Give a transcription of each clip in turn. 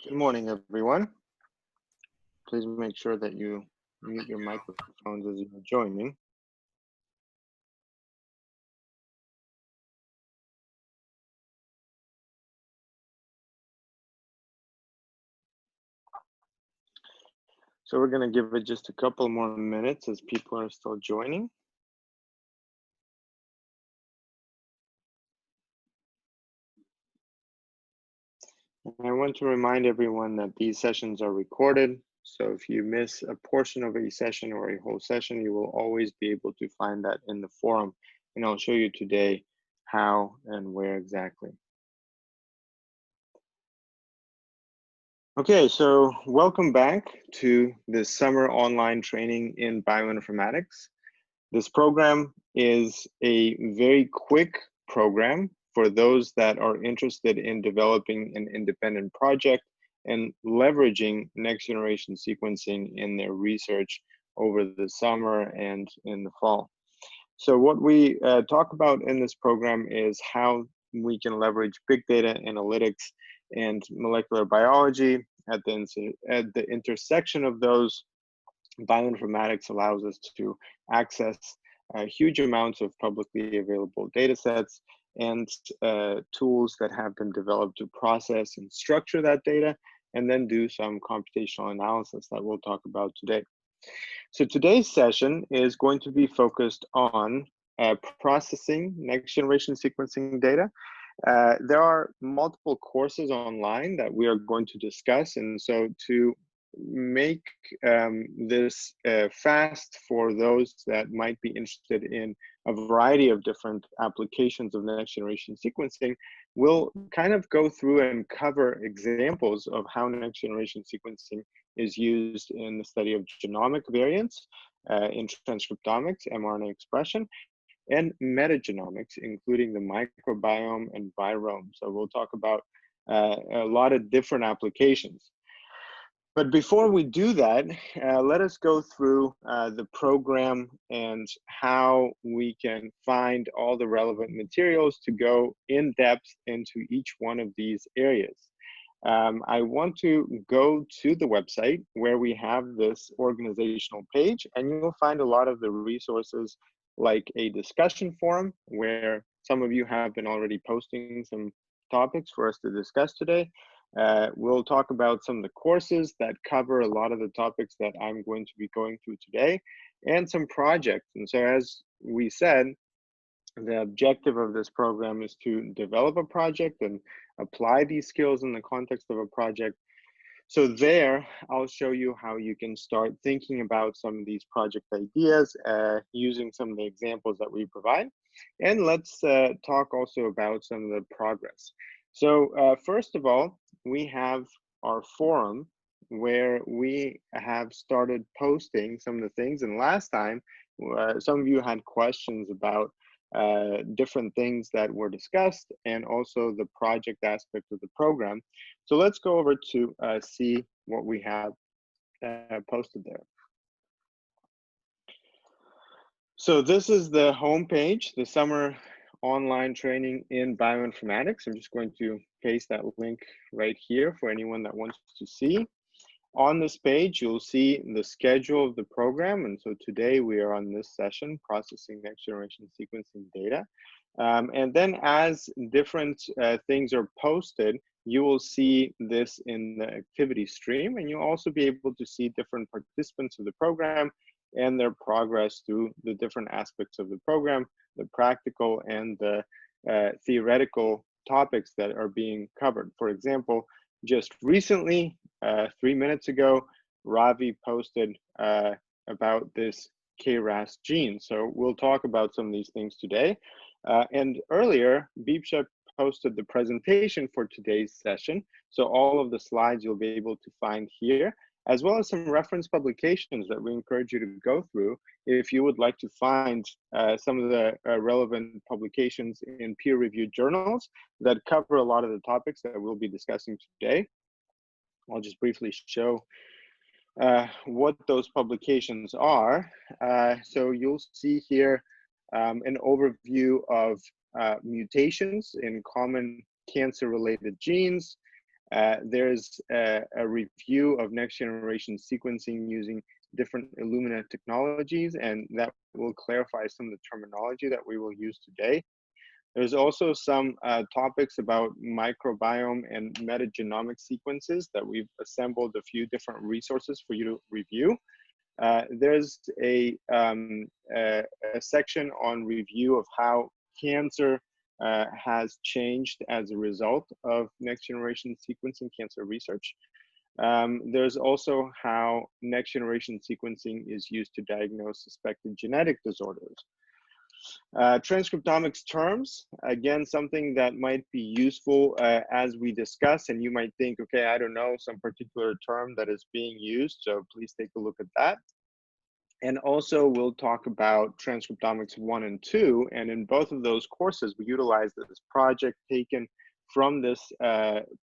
Good morning, everyone. Please make sure that you mute your microphones as you're joining. So we're going to give it just a couple more minutes as people are still joining. And I want to remind everyone that these sessions are recorded. So if you miss a portion of a session or a whole session, you will always be able to find that in the forum. And I'll show you today how and where exactly. Okay, so welcome back to this summer online training in bioinformatics. This program is a very quick program for those that are interested in developing an independent project and leveraging next generation sequencing in their research over the summer and in the fall. So what we talk about in this program is how we can leverage big data analytics and molecular biology at the intersection of those. Bioinformatics allows us to access huge amounts of publicly available data sets and tools that have been developed to process and structure that data, and then do some computational analysis that we'll talk about today. So today's session is going to be focused on processing next generation sequencing data. There are multiple courses online that we are going to discuss, and so to make this fast for those that might be interested in a variety of different applications of next generation sequencing, we'll kind of go through and cover examples of how next generation sequencing is used in the study of genomic variants, in transcriptomics, mRNA expression, and metagenomics, including the microbiome and virome. So we'll talk about a lot of different applications. But before we do that, let us go through the program and how we can find all the relevant materials to go in depth into each one of these areas. I want to go to the website where we have this organizational page, and you'll find a lot of the resources like a discussion forum where some of you have been already posting some topics for us to discuss today. We'll talk about some of the courses that cover a lot of the topics that I'm going to be going through today, and some projects. And so as we said, the objective of this program is to develop a project and apply these skills in the context of a project. So there, I'll show you how you can start thinking about some of these project ideas using some of the examples that we provide. And let's talk also about some of the progress. So first of all, we have our forum where we have started posting some of the things. And last time, some of you had questions about different things that were discussed and also the project aspect of the program. So let's go over to see what we have posted there. So this is the homepage, the summer online training in bioinformatics. I'm just going to paste that link right here for anyone that wants to see. On this page, you'll see the schedule of the program. And so today we are on this session, processing next generation sequencing data. And then as different things are posted, you will see this in the activity stream, and you'll also be able to see different participants of the program and their progress through the different aspects of the program, the practical and the theoretical topics that are being covered. For example, just recently, 3 minutes ago, Ravi posted about this KRAS gene. So we'll talk about some of these things today. And earlier, Beepsha posted the presentation for today's session. So all of the slides you'll be able to find here, as well as some reference publications that we encourage you to go through if you would like to find some of the relevant publications in peer-reviewed journals that cover a lot of the topics that we'll be discussing today. I'll just briefly show what those publications are. So you'll see here an overview of mutations in common cancer-related genes, There's a review of next generation sequencing using different Illumina technologies, and that will clarify some of the terminology that we will use today. There's also some topics about microbiome and metagenomic sequences that we've assembled a few different resources for you to review. There's a section on review of how cancer has changed as a result of next generation sequencing cancer research. There's also how next generation sequencing is used to diagnose suspected genetic disorders. Transcriptomics terms, again, something that might be useful as we discuss, and you might think, okay, I don't know some particular term that is being used, so please take a look at that. And also we'll talk about Transcriptomics 1 and 2, and in both of those courses, we utilize this project taken from this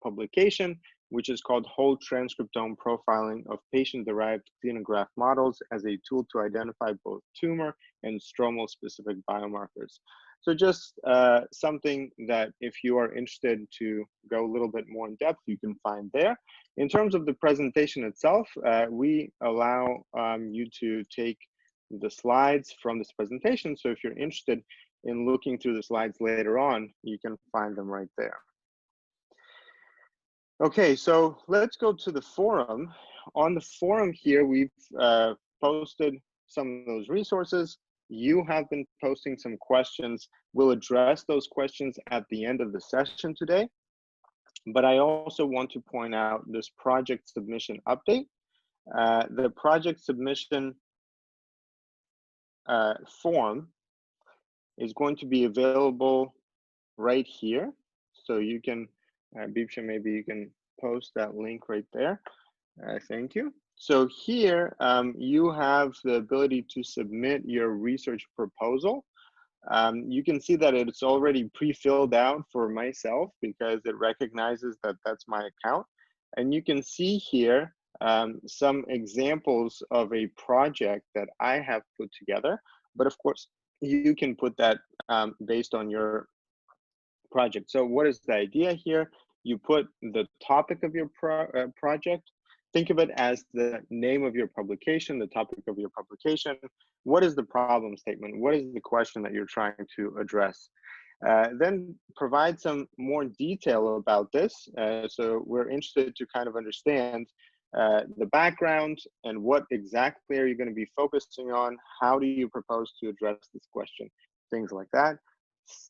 publication, which is called Whole Transcriptome Profiling of Patient-Derived Xenograft Models as a Tool to Identify Both Tumor and Stromal-Specific Biomarkers. So just something that if you are interested to go a little bit more in depth, you can find there. In terms of the presentation itself, we allow you to take the slides from this presentation. So if you're interested in looking through the slides later on, you can find them right there. Okay, so let's go to the forum. On the forum here, we've posted some of those resources. You have been posting some questions. We'll address those questions at the end of the session today. But I also want to point out this project submission update. The project submission form is going to be available right here. So you can, Bibsha, maybe you can post that link right there. Thank you. So here you have the ability to submit your research proposal. You can see that it's already pre-filled out for myself because it recognizes that that's my account. And you can see here some examples of a project that I have put together. But of course, you can put that based on your project. So what is the idea here? You put the topic of your project. Think of it as the name of your publication, the topic of your publication. What is the problem statement? What is the question that you're trying to address? Then provide some more detail about this. So we're interested to kind of understand the background and what exactly are you going to be focusing on? How do you propose to address this question? Things like that.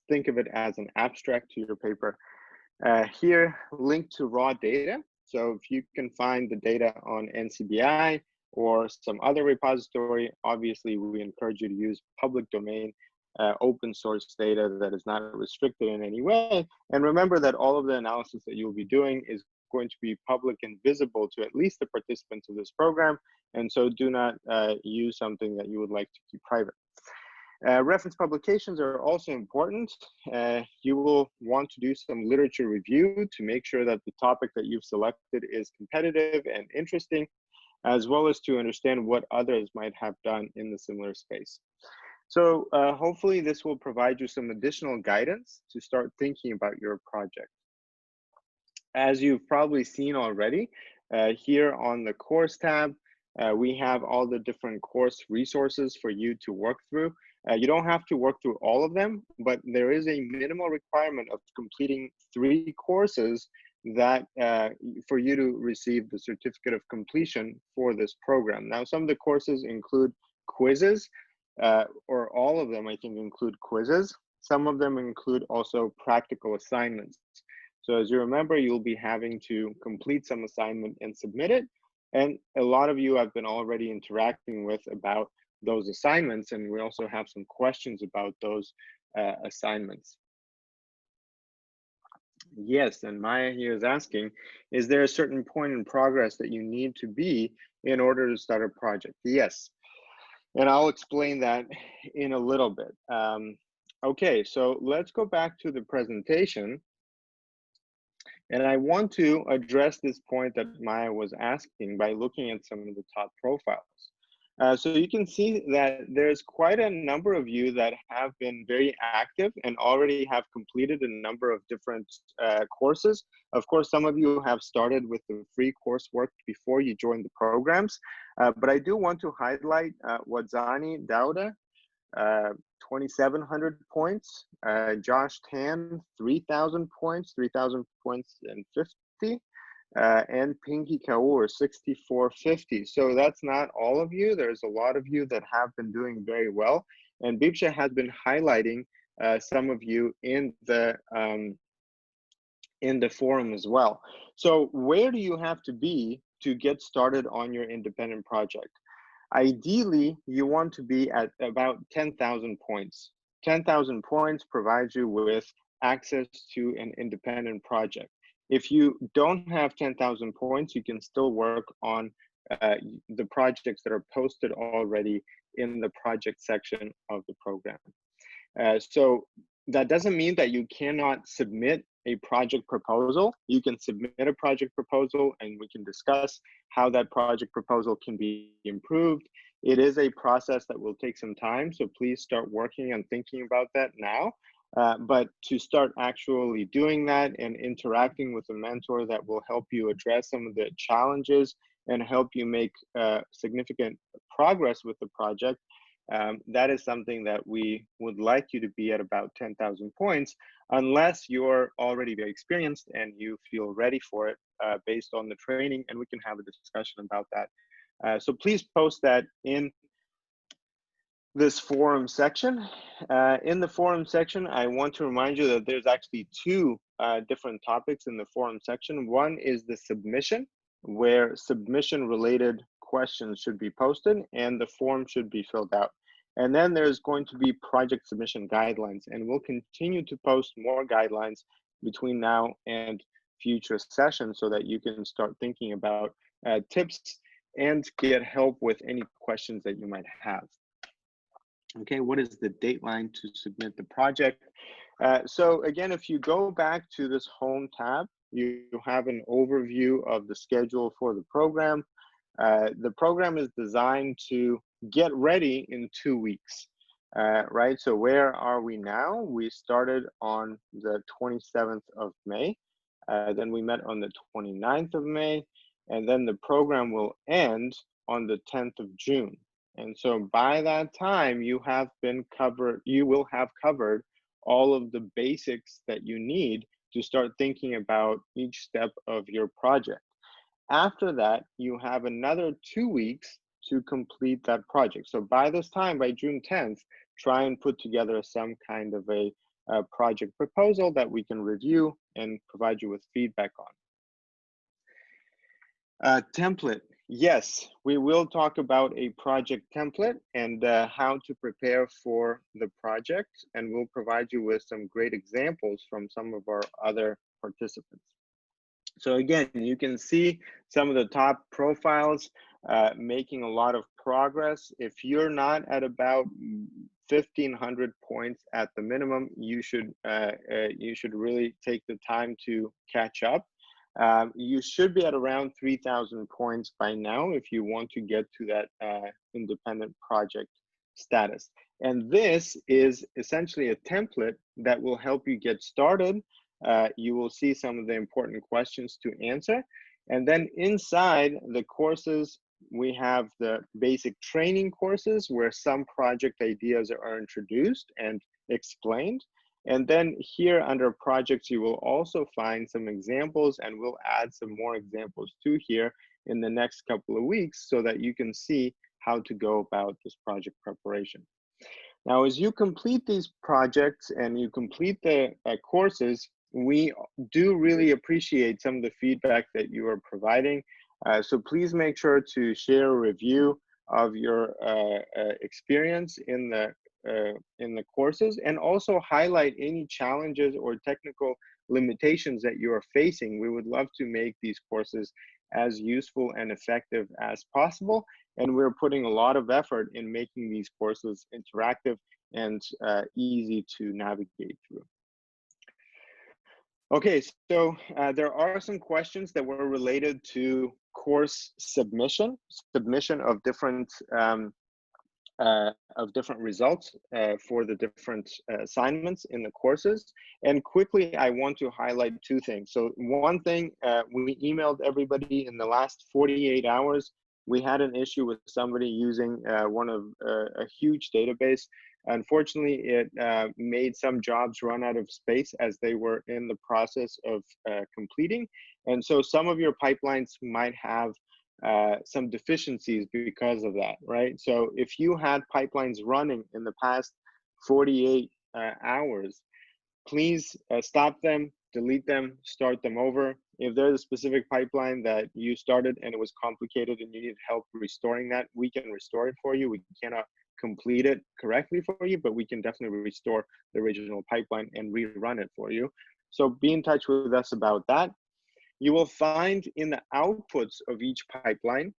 Think of it as an abstract to your paper. Here, link to raw data. So if you can find the data on NCBI or some other repository, obviously we encourage you to use public domain, open source data that is not restricted in any way. And remember that all of the analysis that you'll be doing is going to be public and visible to at least the participants of this program. And so do not use something that you would like to keep private. Reference publications are also important. You will want to do some literature review to make sure that the topic that you've selected is competitive and interesting, as well as to understand what others might have done in the similar space. So hopefully this will provide you some additional guidance to start thinking about your project. As you've probably seen already, here on the course tab, we have all the different course resources for you to work through. You don't have to work through all of them, but there is a minimal requirement of completing 3 courses that for you to receive the certificate of completion for this program. Now, some of the courses include quizzes, or all of them, I think, include quizzes. Some of them include also practical assignments. So as you remember, you'll be having to complete some assignment and submit it. And a lot of you have been already interacting with about those assignments, and we also have some questions about those assignments. Yes, and Maya here is asking, is there a certain point in progress that you need to be in order to start a project? Yes, and I'll explain that in a little bit. Okay, so let's go back to the presentation. And I want to address this point that Maya was asking by looking at some of the top profiles. So you can see that there's quite a number of you that have been very active and already have completed a number of different courses. Of course, some of you have started with the free coursework before you joined the programs, but I do want to highlight Wadzani Dauda, 2,700 points, Josh Tan, 3,000 points, 3,000 points and 50. And Pinky Kaur 6450. So that's not all of you. There's a lot of you that have been doing very well. And Bibsha has been highlighting some of you in the forum as well. So where do you have to be to get started on your independent project? Ideally, you want to be at about 10,000 points. 10,000 points provides you with access to an independent project. If you don't have 10,000 points, you can still work on the projects that are posted already in the project section of the program. So that doesn't mean that you cannot submit a project proposal. You can submit a project proposal and we can discuss how that project proposal can be improved. It is a process that will take some time, so please start working and thinking about that now. But to start actually doing that and interacting with a mentor that will help you address some of the challenges and help you make significant progress with the project, that is something that we would like you to be at about 10,000 points, unless you're already very experienced and you feel ready for it based on the training, and we can have a discussion about that. So please post that in this forum section. In the forum section, I want to remind you that there's actually two different topics in the forum section. One is the submission, where submission related questions should be posted and the form should be filled out. And then there's going to be project submission guidelines, and we'll continue to post more guidelines between now and future sessions so that you can start thinking about tips and get help with any questions that you might have. Okay, what is the dateline to submit the project? So again, if you go back to this home tab, you have an overview of the schedule for the program. The program is designed to get ready in 2 weeks, right? So where are we now? We started on the 27th of May. Then we met on the 29th of May, and then the program will end on the 10th of June. And so by that time, you will have covered all of the basics that you need to start thinking about each step of your project. After that, you have another 2 weeks to complete that project. So by this time, by June 10th, try and put together some kind of a project proposal that we can review and provide you with feedback on. Template. Yes, we will talk about a project template and how to prepare for the project, and we'll provide you with some great examples from some of our other participants. So again, you can see some of the top profiles making a lot of progress. If you're not at about 1,500 points at the minimum, you should really take the time to catch up. You should be at around 3,000 points by now if you want to get to that independent project status. And this is essentially a template that will help you get started. You will see some of the important questions to answer. And then inside the courses, we have the basic training courses where some project ideas are introduced and explained. And then here under projects, you will also find some examples, and we'll add some more examples to here in the next couple of weeks so that you can see how to go about this project preparation. Now, as you complete these projects and you complete the courses, we do really appreciate some of the feedback that you are providing. So please make sure to share a review of your experience in the courses, and also highlight any challenges or technical limitations that you are facing. We would love to make these courses as useful and effective as possible, and we're putting a lot of effort in making these courses interactive and easy to navigate through. Okay, so there are some questions that were related to course submission of different results for the different assignments in the courses. And quickly, I want to highlight two things. So one thing, we emailed everybody in the last 48 hours. We had an issue with somebody using one of a huge database. Unfortunately, it made some jobs run out of space as they were in the process of completing. And so some of your pipelines might have some deficiencies because of that, right? So if you had pipelines running in the past 48 hours, please stop them, delete them, start them over. If there's a specific pipeline that you started and it was complicated and you need help restoring that, we can restore it for you. We cannot complete it correctly for you, but we can definitely restore the original pipeline and rerun it for you. So be in touch with us about that. You will find in the outputs of each pipeline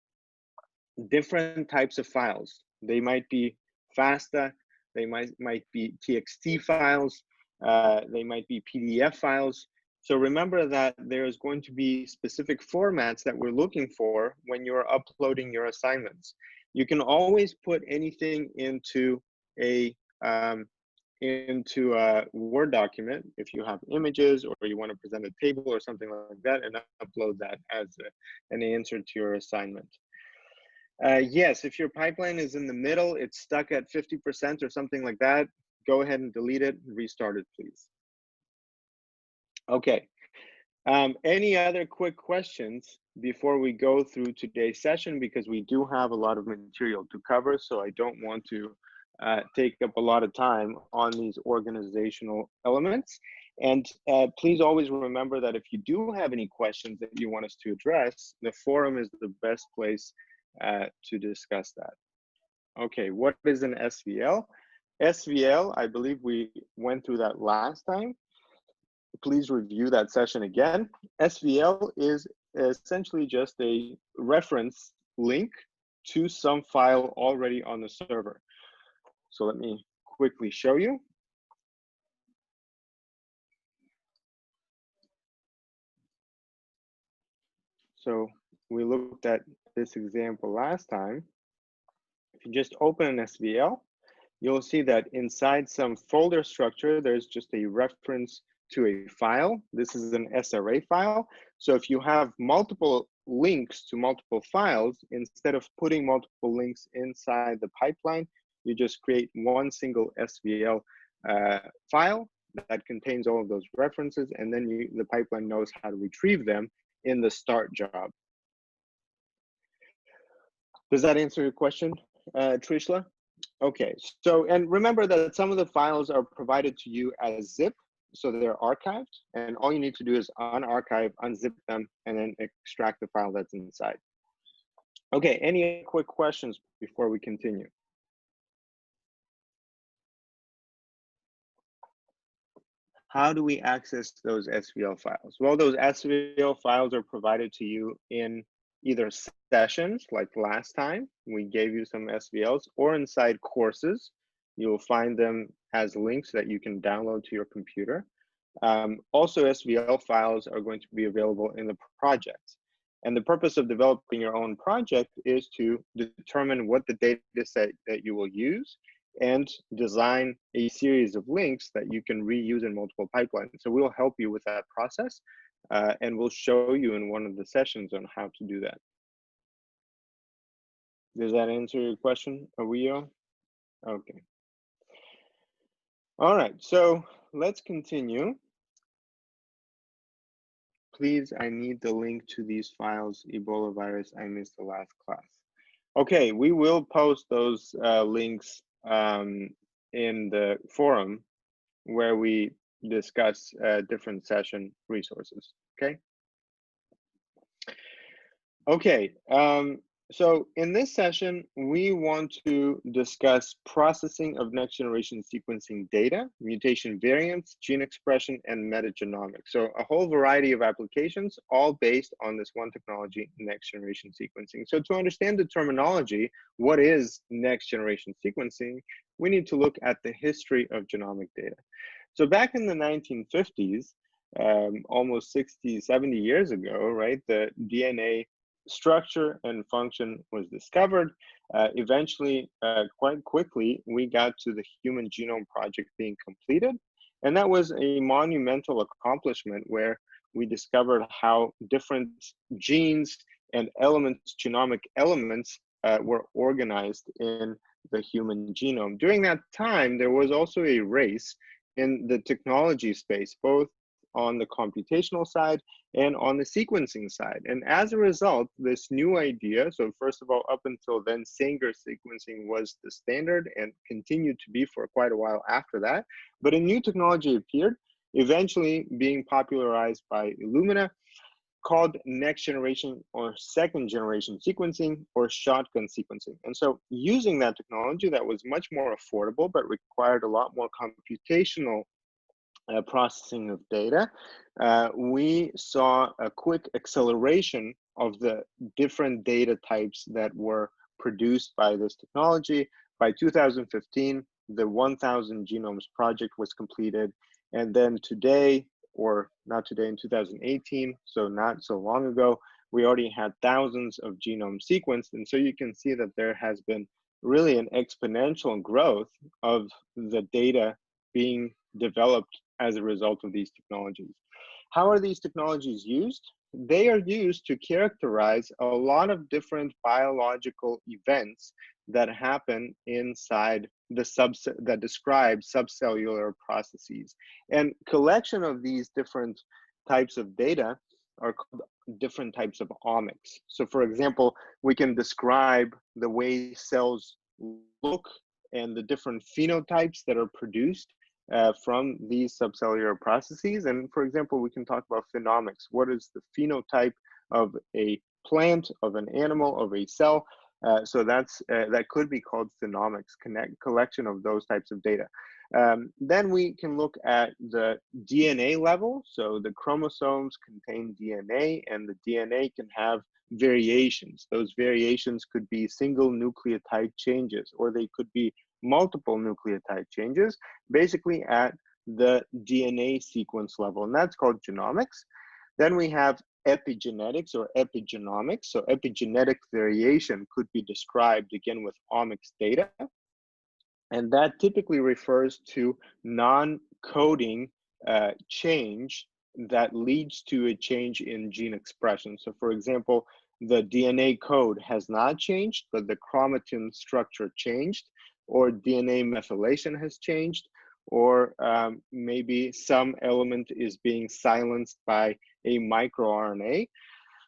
different types of files. They might be FASTA, they might be TXT files, they might be PDF files. So remember that there's going to be specific formats that we're looking for when you're uploading your assignments. You can always put anything into a Word document if you have images or you want to present a table or something like that, and upload that as an answer to your assignment. Yes, if your pipeline is in the middle, it's stuck at 50% or something like that, go ahead and delete it, restart it, please. Okay, any other quick questions before we go through today's session, because we do have a lot of material to cover, so I don't want to take up a lot of time on these organizational elements. And please always remember that if you do have any questions that you want us to address, the forum is the best place to discuss that. Okay, what is an SVL? SVL, I believe we went through that last time. Please review that session again. SVL is essentially just a reference link to some file already on the server. So let me quickly show you. So we looked at this example last time. If you just open an SVL, you'll see that inside some folder structure, there's just a reference to a file. This is an SRA file. So if you have multiple links to multiple files, instead of putting multiple links inside the pipeline, you just create one single SVL file that contains all of those references, and then the pipeline knows how to retrieve them in the start job. Does that answer your question, Trishla? Okay, so, and remember that some of the files are provided to you as zip, so they're archived, and all you need to do is unarchive, unzip them, and then extract the file that's inside. Okay, any quick questions before we continue? How do we access those SVL files? Well, those SVL files are provided to you in either sessions, like last time, we gave you some SVLs, or inside courses. You'll find them as links that you can download to your computer. Also, SVL files are going to be available in the project. And the purpose of developing your own project is to determine what the data set that you will use and design a series of links that you can reuse in multiple pipelines. So we'll help you with that process, and we'll show you in one of the sessions on how to do that. Does that answer your question, Awio? Okay. All right, so let's continue. Please, I need the link to these files. Ebola virus, I missed the last class. Okay, we will post those links in the forum where we discuss different session resources, okay? Okay, so in this session, we want to discuss processing of next generation sequencing data, mutation variants, gene expression, and metagenomics. So a whole variety of applications, all based on this one technology, next generation sequencing. So to understand the terminology, what is next generation sequencing, we need to look at the history of genomic data. So back in the 1950s, almost 60, 70 years ago, right? The DNA structure and function was discovered. Eventually, quite quickly, we got to the Human Genome Project being completed. And that was a monumental accomplishment where we discovered how different genes and elements, genomic elements, were organized in the human genome. During that time, there was also a race in the technology space, both on the computational side and on the sequencing side. And as a result, this new idea, so first of all, up until then, Sanger sequencing was the standard and continued to be for quite a while after that. But a new technology appeared, eventually being popularized by Illumina, called next generation or second generation sequencing or shotgun sequencing. And so using that technology that was much more affordable but required a lot more computational processing of data, we saw a quick acceleration of the different data types that were produced by this technology. By 2015, the 1,000 Genomes Project was completed. And then today, or not today, in 2018, so not so long ago, we already had thousands of genomes sequenced. And so you can see that there has been really an exponential growth of the data being developed as a result of these technologies. How are these technologies used? They are used to characterize a lot of different biological events that happen inside the subset that describe subcellular processes. And collection of these different types of data are called different types of omics. So for example, we can describe the way cells look and the different phenotypes that are produced from these subcellular processes. And for example, we can talk about phenomics. What is the phenotype of a plant, of an animal, of a cell? So that could be called phenomics, collection of those types of data. Then we can look at the DNA level. So the chromosomes contain DNA, and the DNA can have variations. Those variations could be single nucleotide changes, or they could be multiple nucleotide changes, basically at the DNA sequence level, and that's called genomics. Then we have epigenetics or epigenomics. So epigenetic variation could be described again with omics data, and that typically refers to non-coding change that leads to a change in gene expression. So for example, the DNA code has not changed, but the chromatin structure changed, or DNA methylation has changed, or maybe some element is being silenced by a microRNA.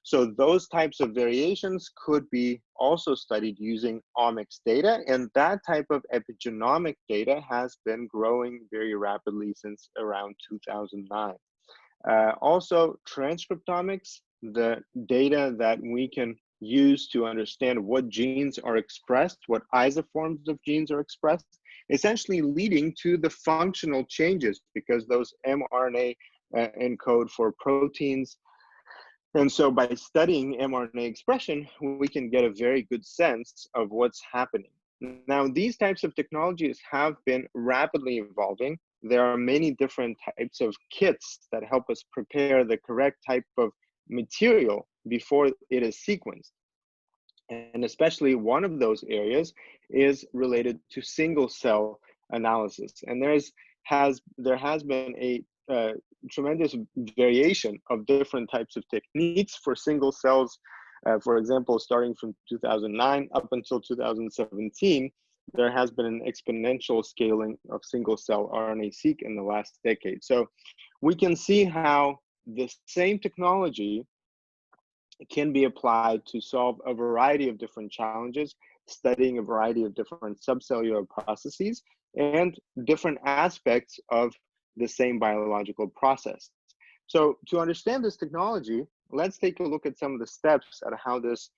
So those types of variations could be also studied using omics data, and that type of epigenomic data has been growing very rapidly since around 2009. Also, transcriptomics, the data that we can use to understand what genes are expressed, what isoforms of genes are expressed, essentially leading to the functional changes, because those mRNA encode for proteins. And so by studying mRNA expression, we can get a very good sense of what's happening. Now, these types of technologies have been rapidly evolving. There are many different types of kits that help us prepare the correct type of material before it is sequenced. And especially one of those areas is related to single cell analysis. And there has been a tremendous variation of different types of techniques for single cells. For example, starting from 2009 up until 2017, there has been an exponential scaling of single cell RNA-seq in the last decade. So we can see how the same technology can be applied to solve a variety of different challenges, studying a variety of different subcellular processes and different aspects of the same biological process. So to understand this technology, let's take a look at some of the steps at how this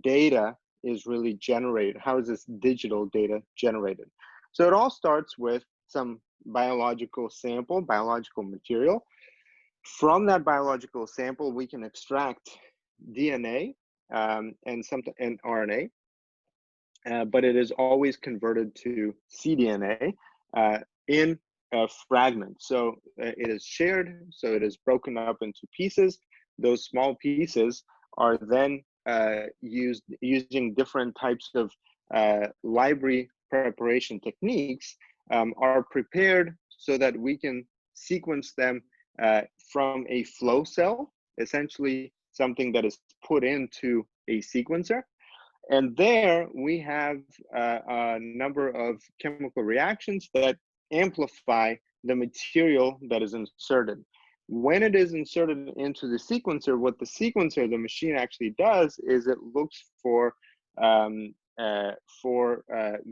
data is really generated. How is this digital data generated? So it all starts with some biological sample, biological material. From that biological sample, we can extract DNA and RNA, but it is always converted to cDNA in fragment. So it is shared, so it is broken up into pieces. Those small pieces are then used using different types of library preparation techniques, are prepared so that we can sequence them from a flow cell, essentially something that is put into a sequencer. And there we have a number of chemical reactions that amplify the material that is inserted. When it is inserted into the sequencer, what the sequencer, the machine actually does is it looks for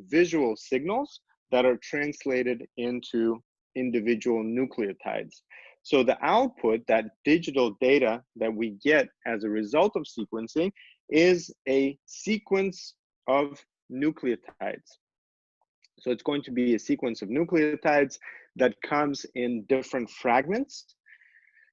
visual signals that are translated into individual nucleotides. So the output, that digital data that we get as a result of sequencing, is a sequence of nucleotides. So it's going to be a sequence of nucleotides that comes in different fragments.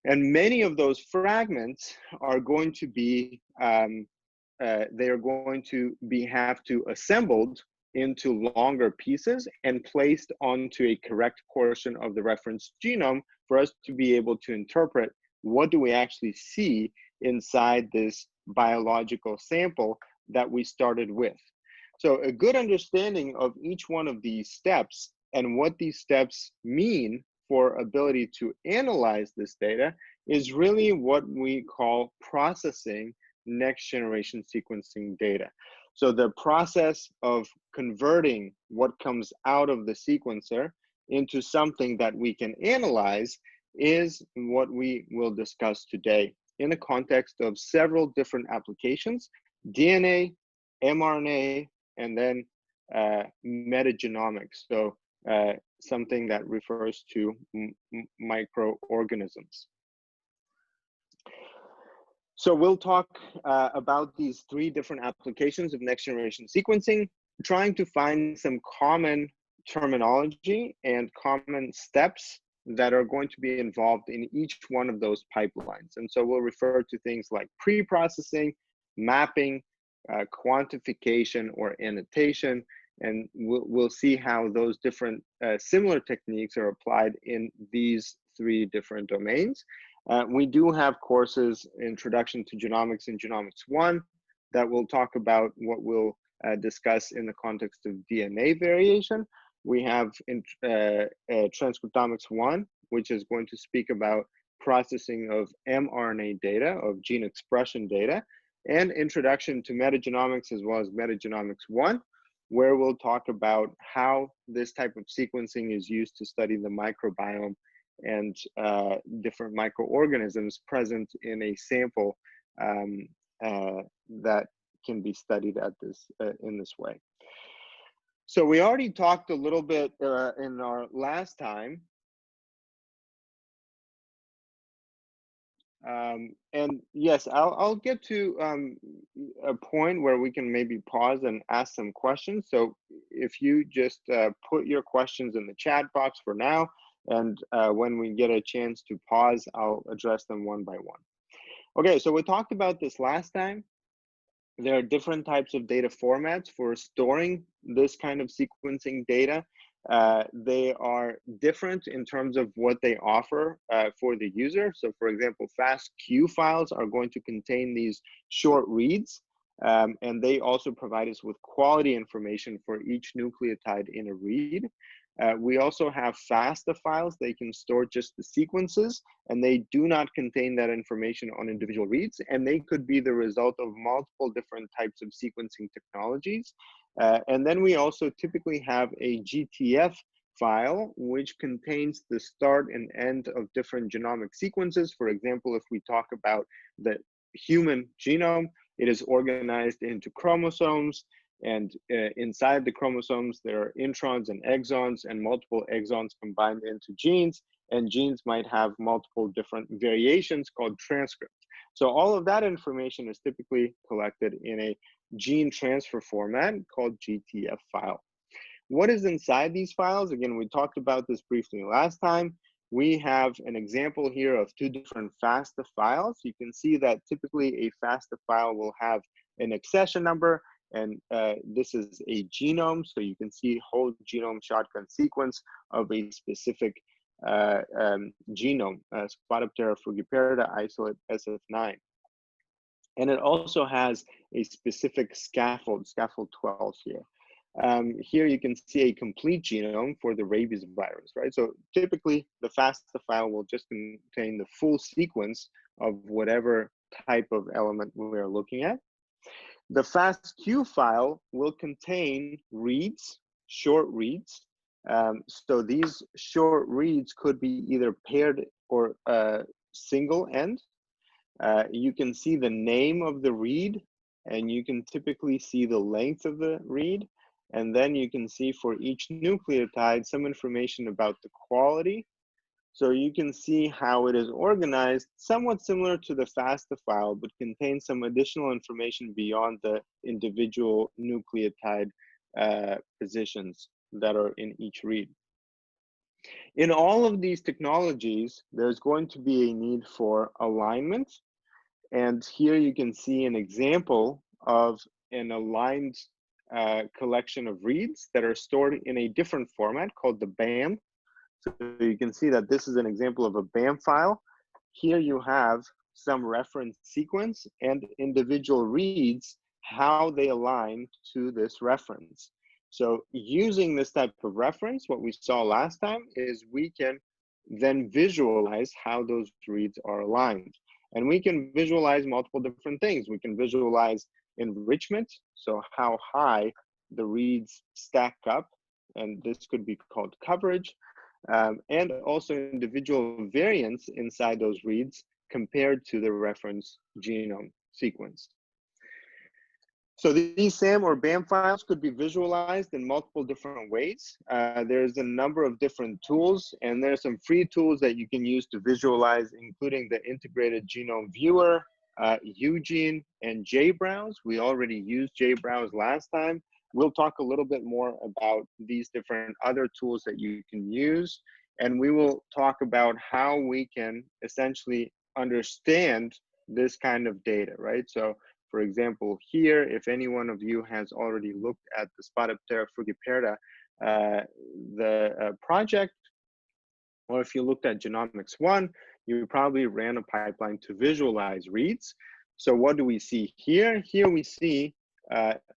And many of those fragments are going to be, they are going to have to assembled into longer pieces and placed onto a correct portion of the reference genome for us to be able to interpret what do we actually see inside this biological sample that we started with. So a good understanding of each one of these steps and what these steps mean for ability to analyze this data is really what we call processing next generation sequencing data. So the process of converting what comes out of the sequencer into something that we can analyze is what we will discuss today in the context of several different applications: DNA, mRNA, and then metagenomics. So something that refers to microorganisms. So we'll talk about these three different applications of next generation sequencing, trying to find some common terminology and common steps that are going to be involved in each one of those pipelines. And so we'll refer to things like pre-processing, mapping, quantification or annotation, and we'll see how those different similar techniques are applied in these three different domains. We do have courses, Introduction to Genomics and Genomics 1, that will talk about what we'll discuss in the context of DNA variation. We have Transcriptomics 1, which is going to speak about processing of mRNA data, of gene expression data, and Introduction to Metagenomics, as well as Metagenomics 1, where we'll talk about how this type of sequencing is used to study the microbiome and different microorganisms present in a sample that can be studied at this in this way. So we already talked a little bit in our last time. And yes, I'll get to a point where we can maybe pause and ask some questions. So if you just put your questions in the chat box for now, and when we get a chance to pause, I'll address them one by one. Okay, so we talked about this last time. There are different types of data formats for storing this kind of sequencing data. They are different in terms of what they offer for the user. So for example, FASTQ files are going to contain these short reads, and they also provide us with quality information for each nucleotide in a read. We also have FASTA files. They can store just the sequences, and they do not contain that information on individual reads, and they could be the result of multiple different types of sequencing technologies. And then we also typically have a GTF file, which contains the start and end of different genomic sequences. For example, if we talk about the human genome, it is organized into chromosomes, and inside the chromosomes, there are introns and exons, and multiple exons combined into genes, and genes might have multiple different variations called transcripts. So all of that information is typically collected in a gene transfer format called GTF file. What is inside these files? Again, we talked about this briefly last time. We have an example here of two different FASTA files. You can see that typically a FASTA file will have an accession number And this is a genome, so you can see whole genome shotgun sequence of a specific genome, Spotiptera frugiperida isolate SF9. And it also has a specific scaffold, scaffold 12 here. Here you can see a complete genome for the rabies virus, right? So typically the FASTA file will just contain the full sequence of whatever type of element we're looking at. The FASTQ file will contain reads, short reads. So these short reads could be either paired or single end. You can see the name of the read, and you can typically see the length of the read. And then you can see for each nucleotide some information about the quality. So you can see how it is organized, somewhat similar to the FASTA file, but contains some additional information beyond the individual nucleotide positions that are in each read. In all of these technologies, there's going to be a need for alignment. And here you can see an example of an aligned collection of reads that are stored in a different format called the BAM. So you can see that this is an example of a BAM file. Here you have some reference sequence and individual reads, how they align to this reference. So using this type of reference, what we saw last time is we can then visualize how those reads are aligned. And we can visualize multiple different things. We can visualize enrichment, so how high the reads stack up, and this could be called coverage, and also individual variants inside those reads compared to the reference genome sequence. So these SAM or BAM files could be visualized in multiple different ways. There's a number of different tools, and there's some free tools that you can use to visualize, including the Integrated Genome Viewer, UGene, and JBrowse. We already used JBrowse last time. We'll talk a little bit more about these different other tools that you can use, and we will talk about how we can essentially understand this kind of data, right? So for example, here, if any one of you has already looked at the Spotiptera frugiperida, project, or if you looked at Genomics 1, you probably ran a pipeline to visualize reads. So what do we see here? Here we see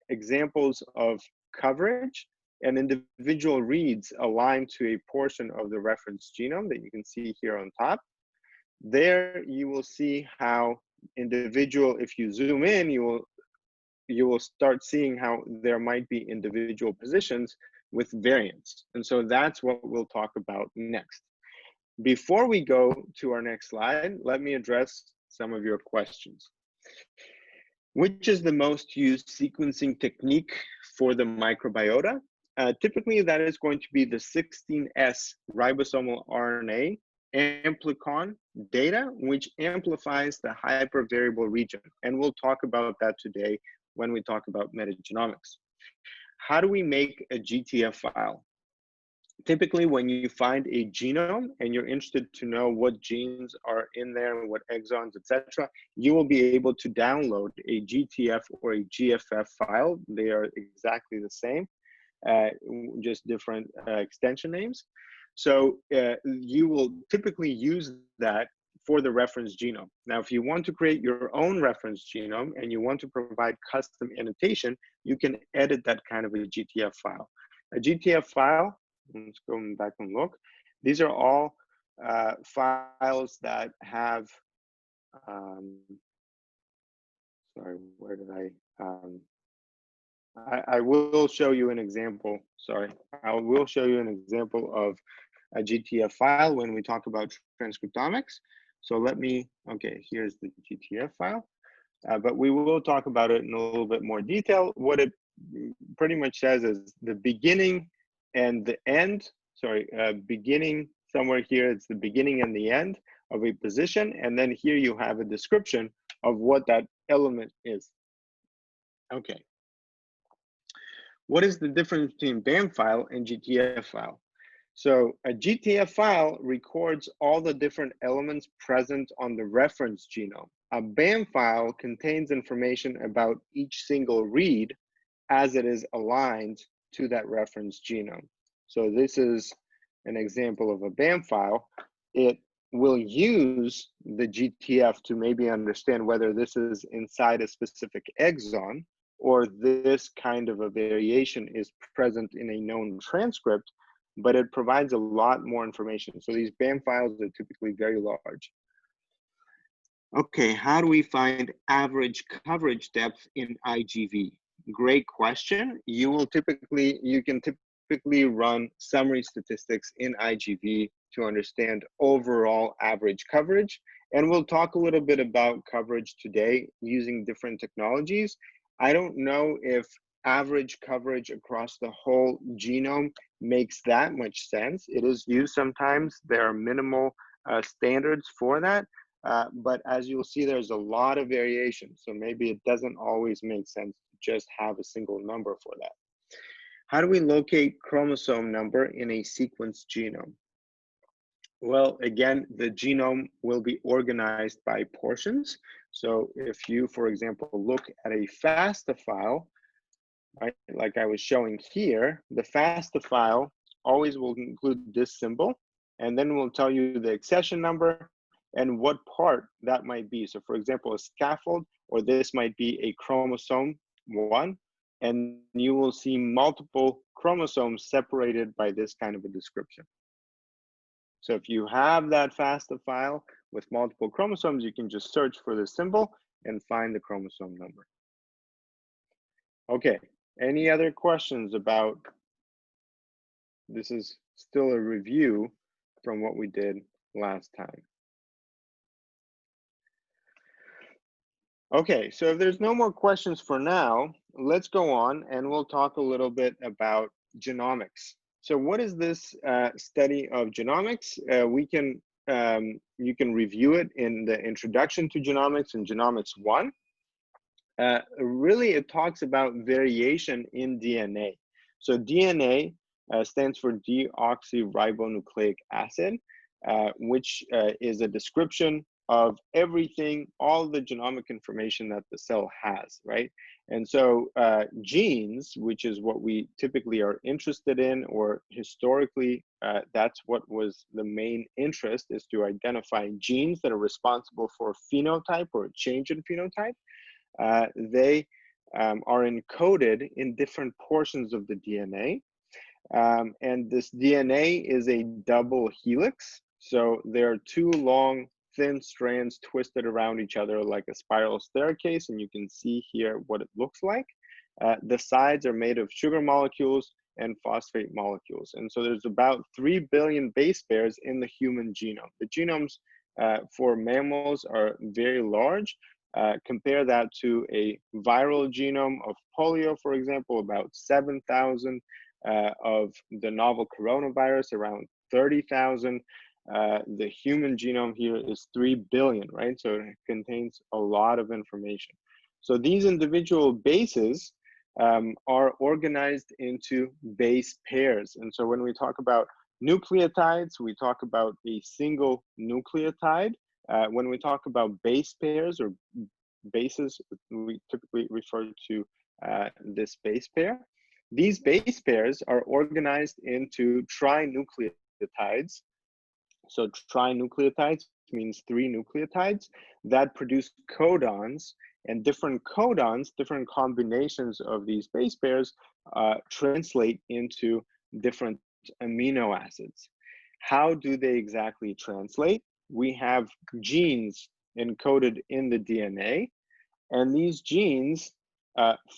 examples of coverage and individual reads aligned to a portion of the reference genome that you can see here on top. There you will see how individual, if you zoom in, you will start seeing how there might be individual positions with variants. And so that's what we'll talk about next. Before we go to our next slide, let me address some of your questions. Which is the most used sequencing technique for the microbiota? Typically, that is going to be the 16S ribosomal RNA amplicon data, which amplifies the hypervariable region. And we'll talk about that today when we talk about metagenomics. How do we make a GTF file? Typically, when you find a genome and you're interested to know what genes are in there, what exons, etc., you will be able to download a GTF or a GFF file. They are exactly the same, just different extension names. So you will typically use that for the reference genome. Now, if you want to create your own reference genome and you want to provide custom annotation, you can edit that kind of a GTF file. A GTF file, let's go back and look. These are all files that have, sorry, where did I will show you an example, sorry. I will show you an example of a GTF file when we talk about transcriptomics. So let me, okay, here's the GTF file, but we will talk about it in a little bit more detail. What it pretty much says is the beginning and the end, sorry, beginning somewhere here, it's the beginning and the end of a position. And then here you have a description of what that element is. Okay. What is the difference between BAM file and GTF file? So a GTF file records all the different elements present on the reference genome. A BAM file contains information about each single read as it is aligned to that reference genome. So this is an example of a BAM file. It will use the GTF to maybe understand whether this is inside a specific exon or this kind of a variation is present in a known transcript, but it provides a lot more information. So these BAM files are typically very large. Okay, how do we find average coverage depth in IGV? Great question. You can typically run summary statistics in IGV to understand overall average coverage. And we'll talk a little bit about coverage today using different technologies. I don't know if average coverage across the whole genome makes that much sense. It is used sometimes. There are minimal standards for that. But as you'll see, there's a lot of variation. So maybe it doesn't always make sense to just have a single number for that. How do we locate chromosome number in a sequenced genome? Well, again, the genome will be organized by portions. So if you, for example, look at a FASTA file, right, like I was showing here, the FASTA file always will include this symbol, and then we'll tell you the accession number and what part that might be. So for example, a scaffold, or this might be a chromosome 1, and you will see multiple chromosomes separated by this kind of a description. So if you have that FASTA file with multiple chromosomes, you can just search for the symbol and find the chromosome number. Okay, any other questions about, this is still a review from what we did last time. Okay, so if there's no more questions for now, let's go on and we'll talk a little bit about genomics. So what is this study of genomics? You can review it in the Introduction to Genomics in Genomics 1. Really, it talks about variation in DNA. So DNA stands for deoxyribonucleic acid, which is a description of everything, all the genomic information that the cell has, right? And so genes, which is what we typically are interested in, or historically, that's what was the main interest, is to identify genes that are responsible for phenotype or change in phenotype. They are encoded in different portions of the DNA. And this DNA is a double helix. So there are two long, thin strands twisted around each other like a spiral staircase, and you can see here what it looks like. The sides are made of sugar molecules and phosphate molecules. And so there's about 3 billion base pairs in the human genome. The genomes for mammals are very large. Compare that to a viral genome of polio, for example, about 7,000, of the novel coronavirus, around 30,000. The human genome here is 3 billion, right? So it contains a lot of information. So these individual bases are organized into base pairs. And so when we talk about nucleotides, we talk about a single nucleotide. When we talk about base pairs or bases, we typically refer to this base pair. These base pairs are organized into trinucleotides. So trinucleotides means 3 nucleotides that produce codons, and different codons, different combinations of these base pairs translate into different amino acids. How do they exactly translate? We have genes encoded in the DNA, and these genes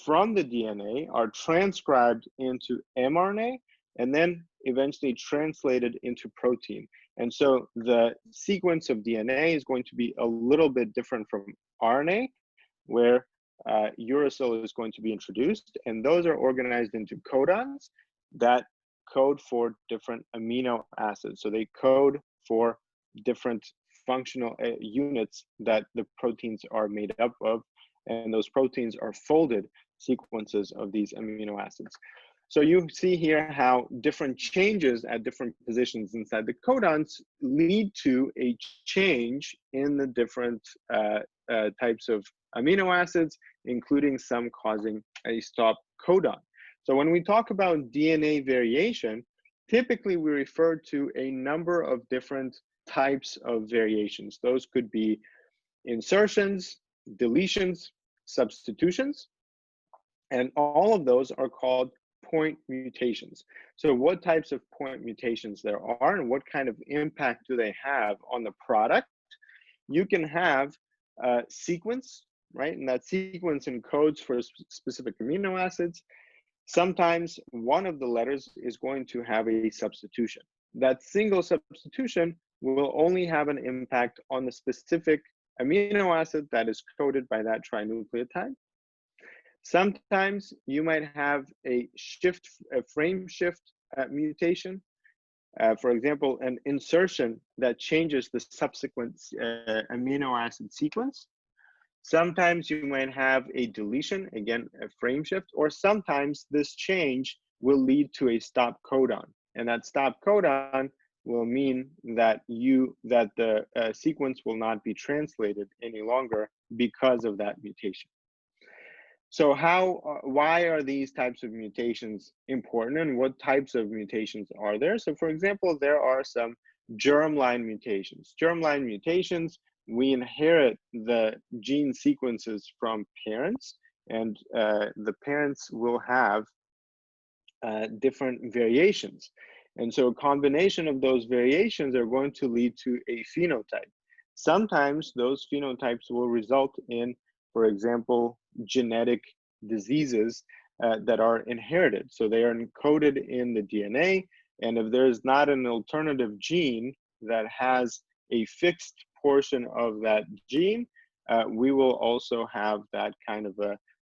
from the DNA are transcribed into mRNA and then eventually translated into protein. And so the sequence of DNA is going to be a little bit different from RNA, where uracil is going to be introduced, and those are organized into codons that code for different amino acids. So they code for different functional units that the proteins are made up of, and those proteins are folded sequences of these amino acids. So you see here how different changes at different positions inside the codons lead to a change in the different types of amino acids, including some causing a stop codon. So when we talk about DNA variation, typically we refer to a number of different types of variations. Those could be insertions, deletions, substitutions, and all of those are called point mutations. So what types of point mutations there are and what kind of impact do they have on the product? You can have a sequence, right? And that sequence encodes for specific amino acids. Sometimes one of the letters is going to have a substitution. That single substitution will only have an impact on the specific amino acid that is coded by that trinucleotide. Sometimes you might have a frame shift mutation. For example, an insertion that changes the subsequent amino acid sequence. Sometimes you might have a deletion, again, a frame shift, or sometimes this change will lead to a stop codon. And that stop codon will mean that the sequence will not be translated any longer because of that mutation. So why are these types of mutations important and what types of mutations are there? So for example, there are some germline mutations. Germline mutations, we inherit the gene sequences from parents, and the parents will have different variations. And so a combination of those variations are going to lead to a phenotype. Sometimes those phenotypes will result in, for example, genetic diseases that are inherited. So they are encoded in the DNA, and if there's not an alternative gene that has a fixed portion of that gene, we will also have that kind of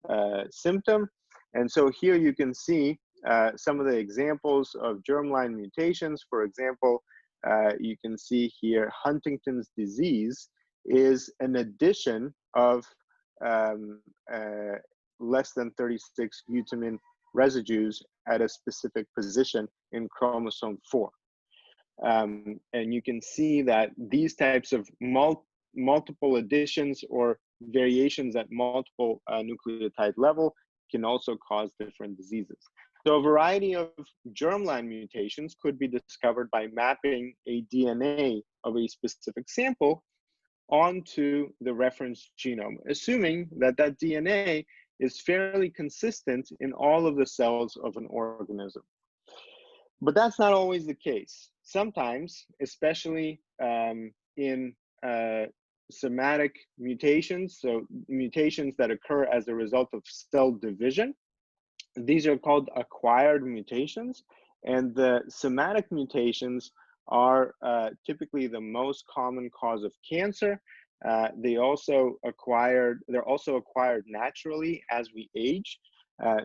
a symptom. And so here you can see some of the examples of germline mutations. For example, you can see here Huntington's disease is an addition of less than 36 glutamine residues at a specific position in chromosome 4. And you can see that these types of multiple additions or variations at multiple nucleotide level can also cause different diseases. So a variety of germline mutations could be discovered by mapping a DNA of a specific sample onto the reference genome, assuming that that DNA is fairly consistent in all of the cells of an organism. But that's not always the case. Sometimes, especially in somatic mutations, so mutations that occur as a result of cell division, these are called acquired mutations, and the somatic mutations are typically the most common cause of cancer. They're also acquired naturally as we age.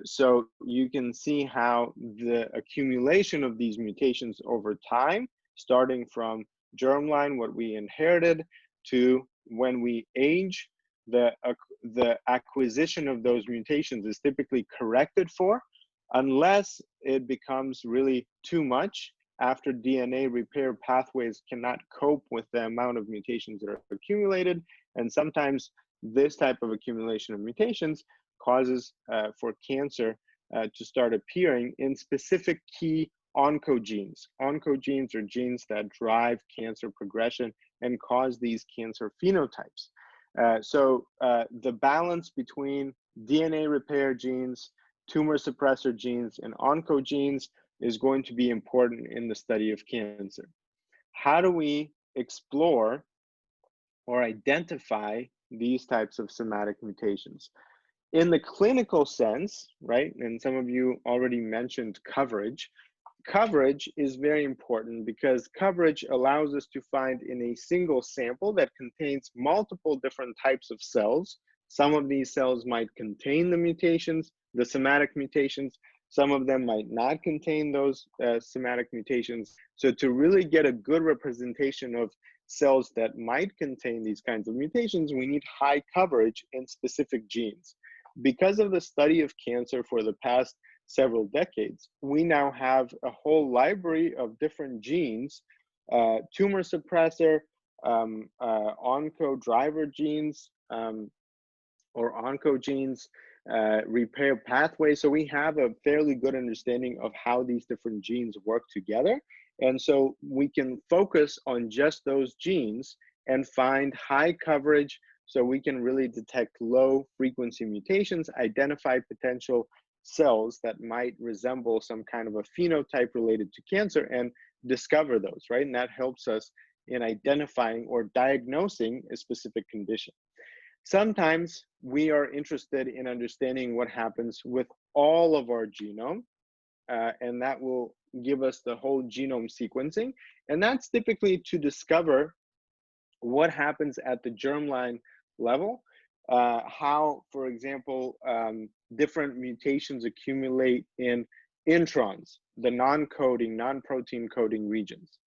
So you can see how the accumulation of these mutations over time, starting from germline, what we inherited, to when we age, the acquisition of those mutations is typically corrected for, unless it becomes really too much after DNA repair pathways cannot cope with the amount of mutations that are accumulated. And sometimes this type of accumulation of mutations causes for cancer to start appearing in specific key oncogenes. Oncogenes are genes that drive cancer progression and cause these cancer phenotypes. So the balance between DNA repair genes, tumor suppressor genes, and oncogenes is going to be important in the study of cancer. How do we explore or identify these types of somatic mutations? In the clinical sense, right, and some of you already mentioned coverage. Coverage is very important because coverage allows us to find in a single sample that contains multiple different types of cells. Some of these cells might contain the mutations, the somatic mutations. Some of them might not contain those somatic mutations. So to really get a good representation of cells that might contain these kinds of mutations, we need high coverage in specific genes. Because of the study of cancer for the past several decades, we now have a whole library of different genes, tumor suppressor, onco driver genes, or oncogenes, repair pathways. So we have a fairly good understanding of how these different genes work together. And so we can focus on just those genes and find high coverage, so we can really detect low frequency mutations, identify potential cells that might resemble some kind of a phenotype related to cancer, and discover those, right? And that helps us in identifying or diagnosing a specific condition. Sometimes we are interested in understanding what happens with all of our genome, and that will give us the whole genome sequencing. And that's typically to discover what happens at the germline level, how, for example, different mutations accumulate in introns, the non-coding, non-protein coding regions.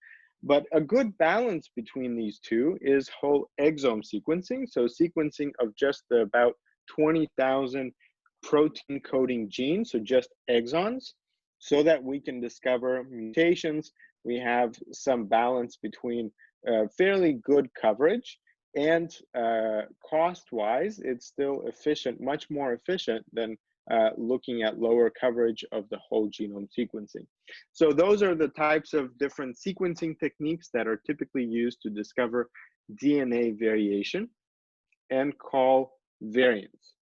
But a good balance between these two is whole exome sequencing. So sequencing of just about 20,000 protein coding genes, so just exons, so that we can discover mutations. We have some balance between fairly good coverage, and cost-wise, it's still efficient, much more efficient than looking at lower coverage of the whole genome sequencing. So those are the types of different sequencing techniques that are typically used to discover DNA variation and call variants.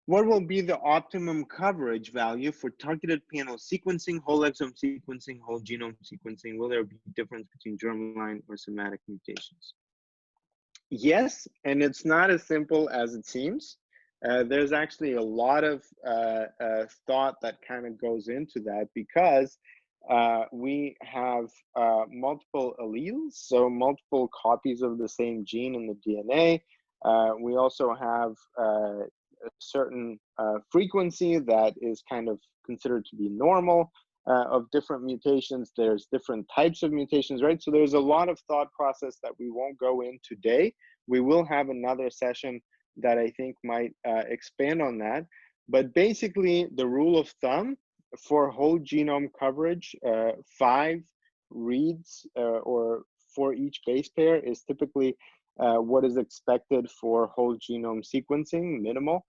What will be the optimum coverage value for targeted panel sequencing, whole exome sequencing, whole genome sequencing? Will there be a difference between germline or somatic mutations? Yes, and it's not as simple as it seems. There's actually a lot of thought that kind of goes into that, because we have multiple alleles, so multiple copies of the same gene in the DNA. We also have a certain frequency that is kind of considered to be normal of different mutations. There's different types of mutations, right? So there's a lot of thought process that we won't go in today. We will have another session that I think might expand on that. But basically, the rule of thumb for whole genome coverage, 5 reads or for each base pair is typically what is expected for whole genome sequencing, minimal.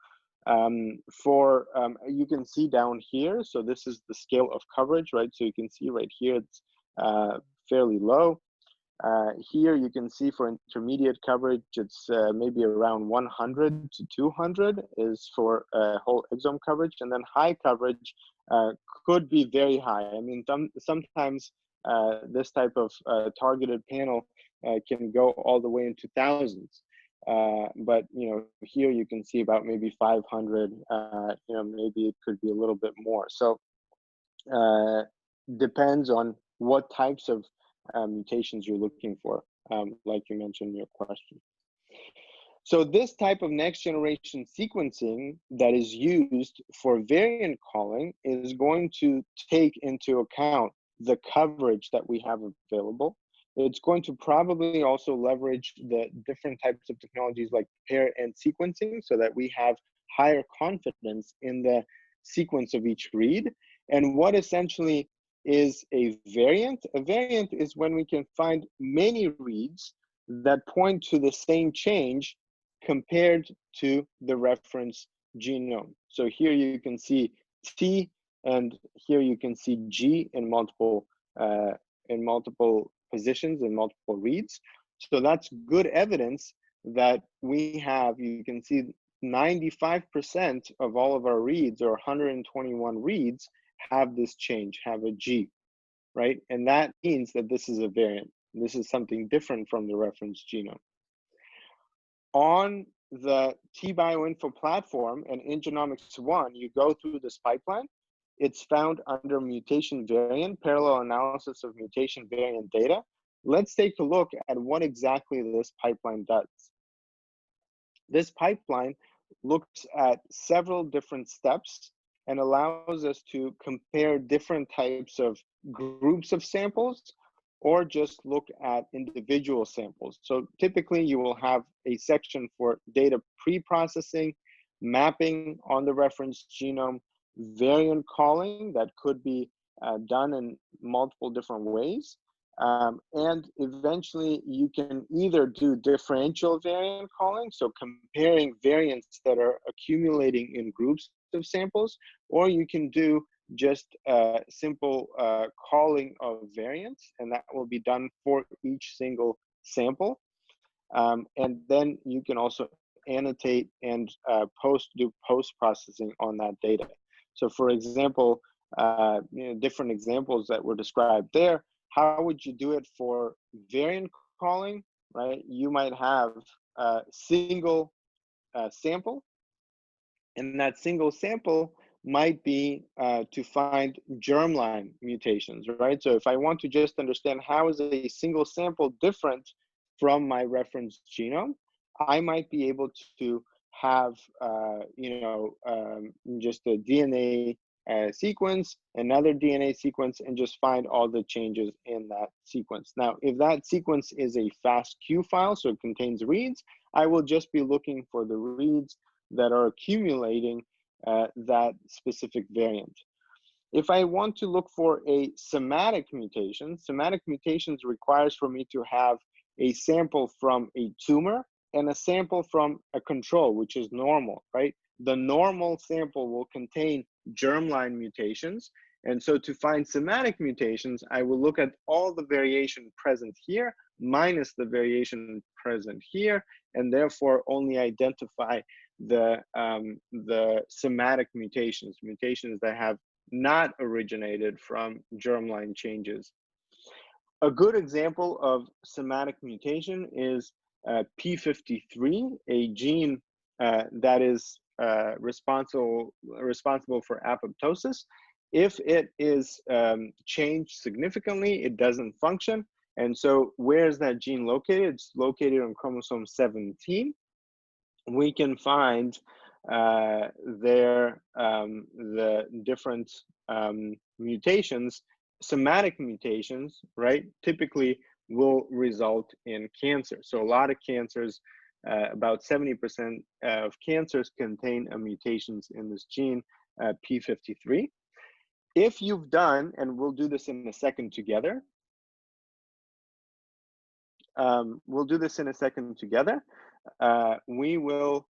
You can see down here, so this is the scale of coverage, right? So you can see right here, it's fairly low. Here you can see for intermediate coverage, it's maybe around 100 to 200 is for whole exome coverage, and then high coverage could be very high. I mean, sometimes this type of targeted panel can go all the way into thousands. But here you can see about maybe 500. Maybe it could be a little bit more. So depends on what types of mutations you're looking for, like you mentioned in your question. So this type of next generation sequencing that is used for variant calling is going to take into account the coverage that we have available. It's going to probably also leverage the different types of technologies like pair and sequencing, so that we have higher confidence in the sequence of each read. And what essentially is a variant? A variant is when we can find many reads that point to the same change compared to the reference genome. So here you can see T, and here you can see G in multiple positions and multiple reads. So that's good evidence that we have. You can see 95% of all of our reads, or 121 reads, have this change, have a G, right? And that means that this is a variant. This is something different from the reference genome. On the T-Bioinfo platform and in Genomics 1, you go through this pipeline. It's found under mutation variant, parallel analysis of mutation variant data. Let's take a look at what exactly this pipeline does. This pipeline looks at several different steps and allows us to compare different types of groups of samples, or just look at individual samples. So typically you will have a section for data pre-processing, mapping on the reference genome, variant calling that could be done in multiple different ways, And eventually you can either do differential variant calling, so comparing variants that are accumulating in groups of samples, or you can do just simple calling of variants, and that will be done for each single sample. And then you can also annotate and do post-processing on that data. So for example, different examples that were described there, how would you do it for variant calling, right? You might have a single sample, and that single sample might be to find germline mutations, right? So if I want to just understand how is a single sample different from my reference genome, I might be able to have, just a DNA sequence, another DNA sequence, and just find all the changes in that sequence. Now, if that sequence is a FASTQ file, so it contains reads, I will just be looking for the reads that are accumulating that specific variant. If I want to look for a somatic mutations requires for me to have a sample from a tumor and a sample from a control, which is normal, right? The normal sample will contain germline mutations. And so to find somatic mutations, I will look at all the variation present here minus the variation present here, and therefore only identify the somatic mutations that have not originated from germline changes. A good example of somatic mutation is P53, a gene that is responsible for apoptosis. If it is changed significantly, it doesn't function. And so where is that gene located? It's located on chromosome 17. We can find the different mutations. Somatic mutations, right, typically will result in cancer. So a lot of cancers, about 70% of cancers contain mutations in this gene, P53. If you've done, and we'll do this in a second together, we will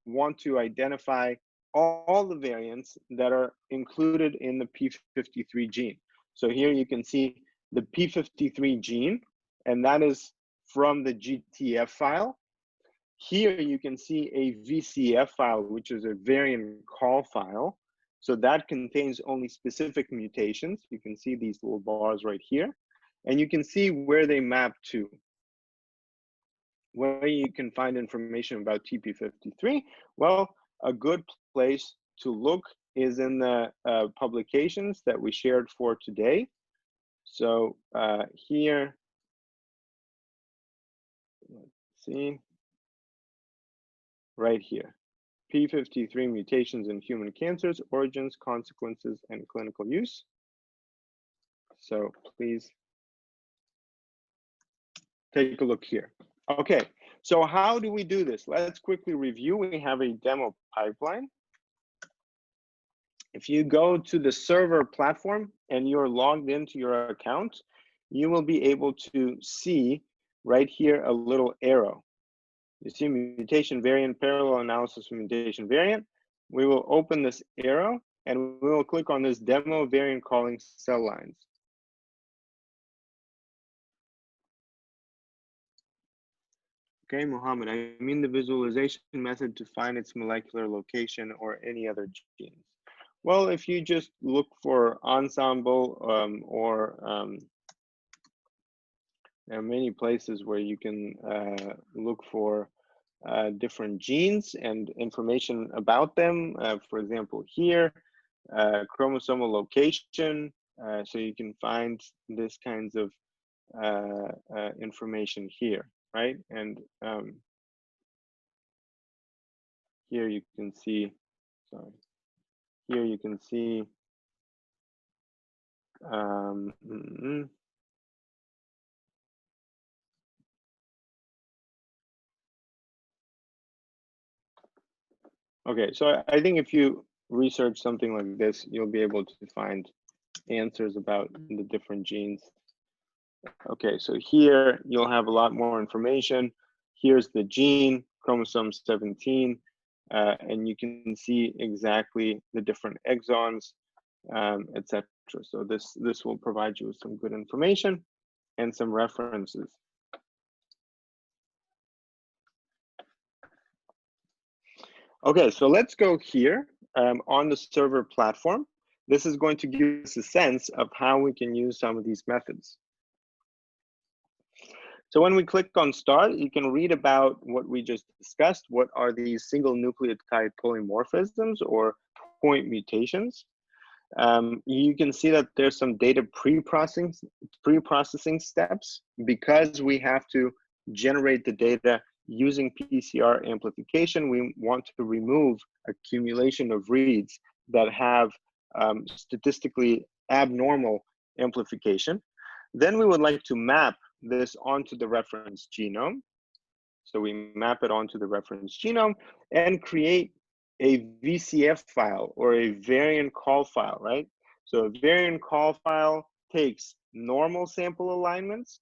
want to identify all the variants that are included in the P53 gene. So here you can see the P53 gene, and that is from the GTF file. Here you can see a VCF file, which is a variant call file. So that contains only specific mutations. You can see these little bars right here, and you can see where they map to. Where you can find information about TP53? Well, a good place to look is in the publications that we shared for today. So here, let's see, right here, P53 mutations in human cancers, origins, consequences, and clinical use. So please take a look here. Okay, so how do we do this? Let's quickly review. We have a demo pipeline. If you go to the server platform and you're logged into your account, you will be able to see right here a little arrow. You see mutation variant, parallel analysis of mutation variant. We will open this arrow and we will click on this demo variant calling cell lines. Okay, Mohammed, I mean the visualization method to find its molecular location or any other genes. Well, if you just look for ensemble there are many places where you can look for different genes and information about them. For example, here, chromosomal location. So you can find this kinds of information here, right? And here you can see, sorry, here you can see okay, so I think if you research something like this, you'll be able to find answers about the different genes. Okay, so here you'll have a lot more information. Here's the gene, chromosome 17, and you can see exactly the different exons, etc. So this will provide you with some good information and some references. Okay, so let's go here on the server platform. This is going to give us a sense of how we can use some of these methods. So when we click on start, you can read about what we just discussed. What are these single nucleotide polymorphisms or point mutations? You can see that there's some data pre-processing steps because we have to generate the data using PCR amplification. We want to remove accumulation of reads that have statistically abnormal amplification. Then we would like to map this onto the reference genome. So we map it onto the reference genome and create a VCF file or a variant call file, right? So a variant call file takes normal sample alignments,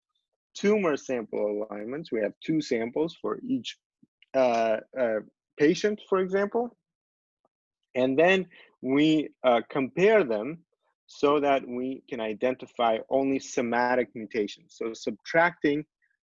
tumor sample alignments. We have 2 samples for each patient, for example. And then we compare them so that we can identify only somatic mutations. So subtracting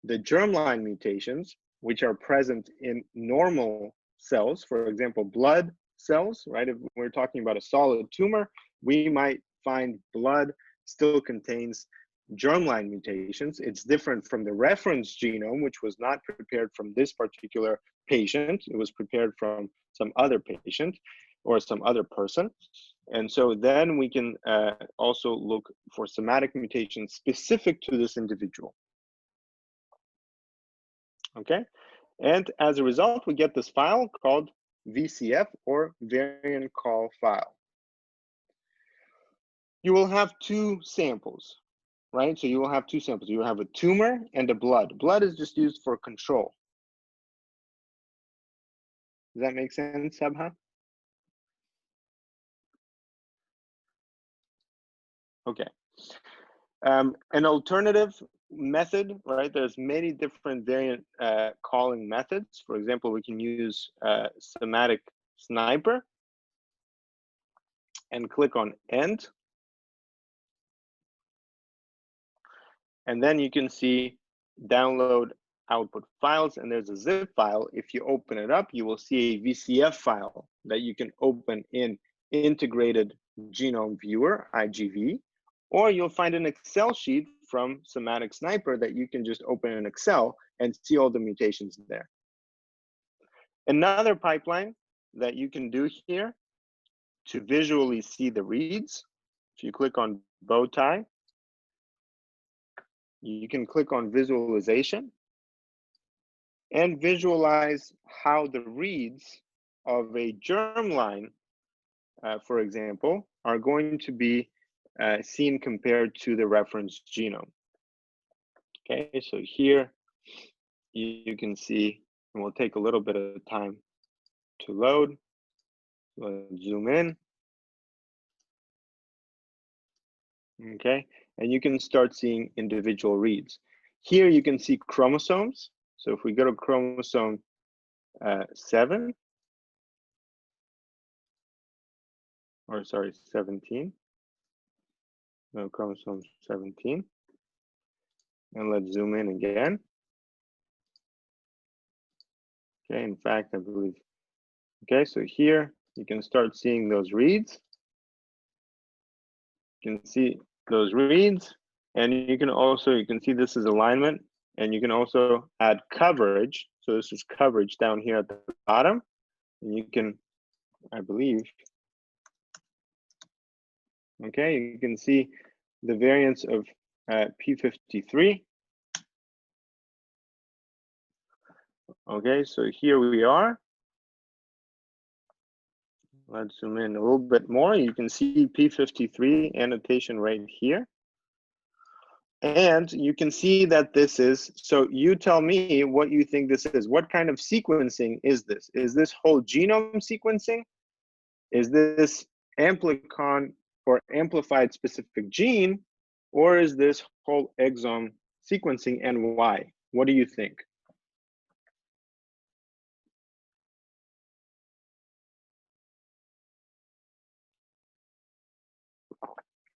the germline mutations, which are present in normal cells, for example, blood cells, right? If we're talking about a solid tumor, we might find blood still contains germline mutations. It's different from the reference genome, which was not prepared from this particular patient. It was prepared from some other patient or some other person. And so then we can also look for somatic mutations specific to this individual. Okay, and as a result, we get this file called VCF or variant call file. You will have 2 samples, right? So you will have 2 samples. You will have a tumor and a blood. Blood is just used for control. Does that make sense, Sabha? Okay. An alternative method, right? There's many different variant calling methods. For example, we can use somatic sniper and click on end. And then you can see download output files, and there's a zip file. If you open it up, you will see a VCF file that you can open in Integrated Genome Viewer, IGV, or you'll find an Excel sheet from Somatic Sniper that you can just open in Excel and see all the mutations there. Another pipeline that you can do here to visually see the reads, if you click on bow tie, you can click on visualization and visualize how the reads of a germline, for example, are going to be seen compared to the reference genome. Okay, so here you can see, and we'll take a little bit of time to load. Let's zoom in. Okay, and you can start seeing individual reads. Here you can see chromosomes. So if we go to chromosome 7, or sorry, 17. No, chromosome 17. And let's zoom in again. Okay, in fact, I believe. Okay, so here you can start seeing those reads. You can see those reads, and you can see this is alignment, and you can also add coverage. So this is coverage down here at the bottom, and you can, I believe, okay, you can see the variance of P53. Okay, so here we are. Let's zoom in a little bit more. You can see P53 annotation right here. And you can see that this is, so you tell me what you think this is. What kind of sequencing is this? Is this whole genome sequencing? Is this amplicon or amplified specific gene? or is this whole exome sequencing, and why? What do you think?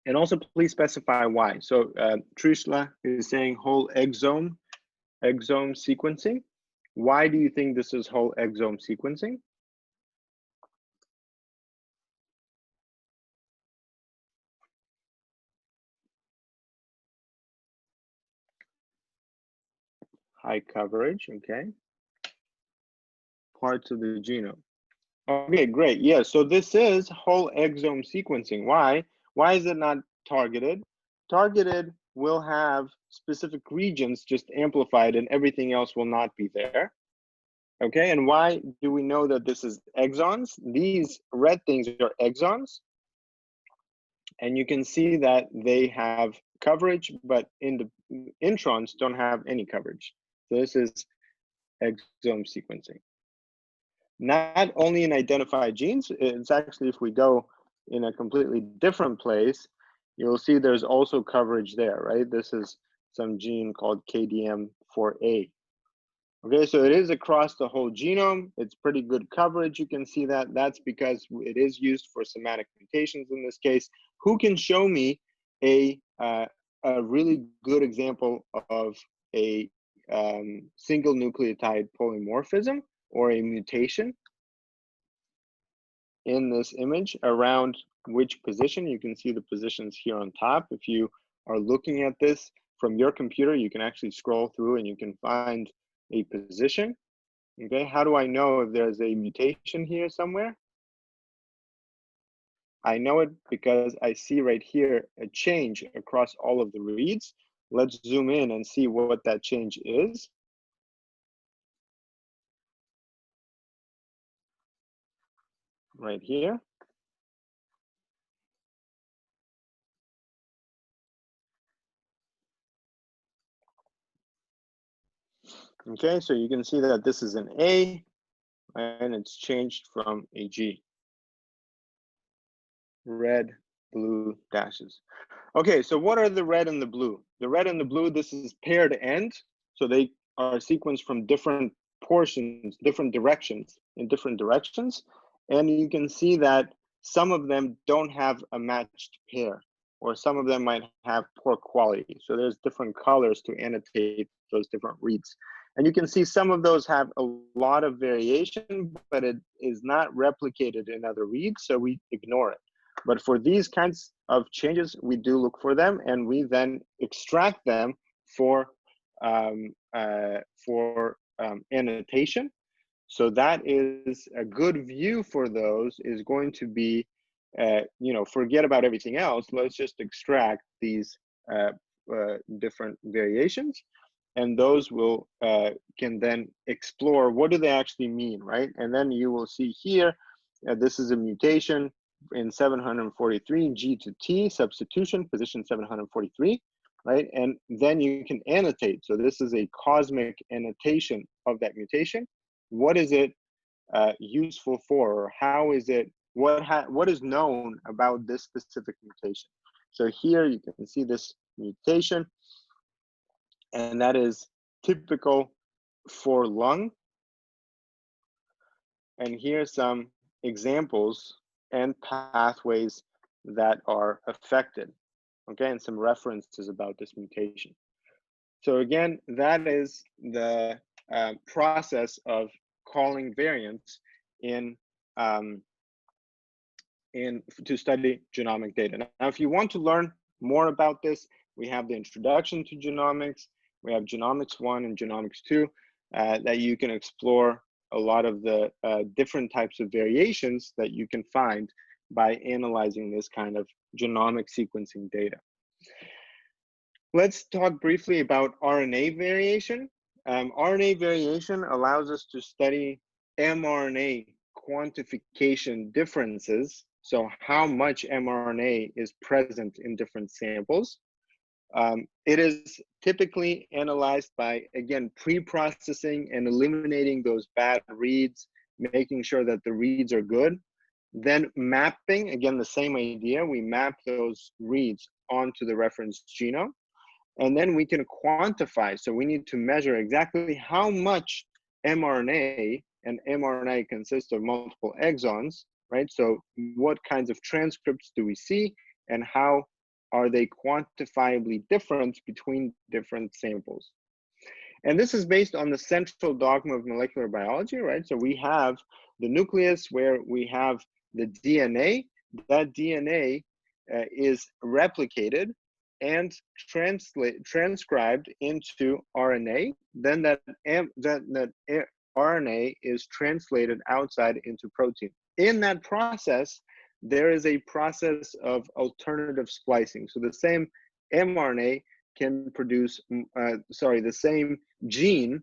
And also please specify why. So Trishla is saying whole exome sequencing. Why do you think this is whole exome sequencing? High coverage, okay. Parts of the genome. Okay, great. Yeah, so this is whole exome sequencing. Why? Why is it not targeted? Targeted will have specific regions just amplified and everything else will not be there. Okay, and why do we know that this is exons? These red things are exons. And you can see that they have coverage, but in the introns don't have any coverage. So this is exome sequencing. Not only in identified genes, it's actually, if we go in a completely different place, you'll see there's also coverage there, right? This is some gene called KDM4A. Okay, so it is across the whole genome. It's pretty good coverage. You can see that. That's because it is used for somatic mutations in this case. Who can show me a really good example of a single nucleotide polymorphism or a mutation in this image around which position? You can see the positions here on top. If you are looking at this from your computer, you can actually scroll through and you can find a position. Okay, how do I know if there's a mutation here somewhere? I know it because I see right here a change across all of the reads. Let's zoom in and see what that change is. Right here. Okay, so you can see that this is an A and it's changed from a G. Red, blue dashes. Okay, so what are the red and the blue? The red and the blue, this is paired end. So they are sequenced from different portions, different directions, in different directions. And you can see that some of them don't have a matched pair, or some of them might have poor quality. So there's different colors to annotate those different reads. And you can see some of those have a lot of variation, but it is not replicated in other reads, so we ignore it. But for these kinds of changes, we do look for them, and we then extract them for annotation. So that is a good view for those is going to be, forget about everything else. Let's just extract these different variations, and those will can then explore what do they actually mean, right? And then you will see here, this is a mutation in 743 G to T substitution, position 743, right? And then you can annotate. So this is a cosmic annotation of that mutation. What is it useful for, or how is it, what is known about this specific mutation? So here you can see this mutation, and that is typical for lung. And here are some examples and pathways that are affected, okay, and some references about this mutation. So again, that is the process of calling variants in to study genomic data. Now, if you want to learn more about this, we have the introduction to genomics, we have genomics 1 and genomics 2 that you can explore a lot of the different types of variations that you can find by analyzing this kind of genomic sequencing data. Let's talk briefly about RNA variation. RNA variation allows us to study mRNA quantification differences. So how much mRNA is present in different samples. It is typically analyzed by, again, pre-processing and eliminating those bad reads, making sure that the reads are good. Then mapping, again, the same idea, we map those reads onto the reference genome. And then we can quantify. So we need to measure exactly how much mRNA, and mRNA consists of multiple exons, right? So what kinds of transcripts do we see, and how are they quantifiably different between different samples? And this is based on the central dogma of molecular biology, right? So we have the nucleus where we have the DNA. That DNA is replicated and transcribed into RNA. Then that RNA is translated outside into protein. In that process, there is a process of alternative splicing. So the same mRNA can produce, the same gene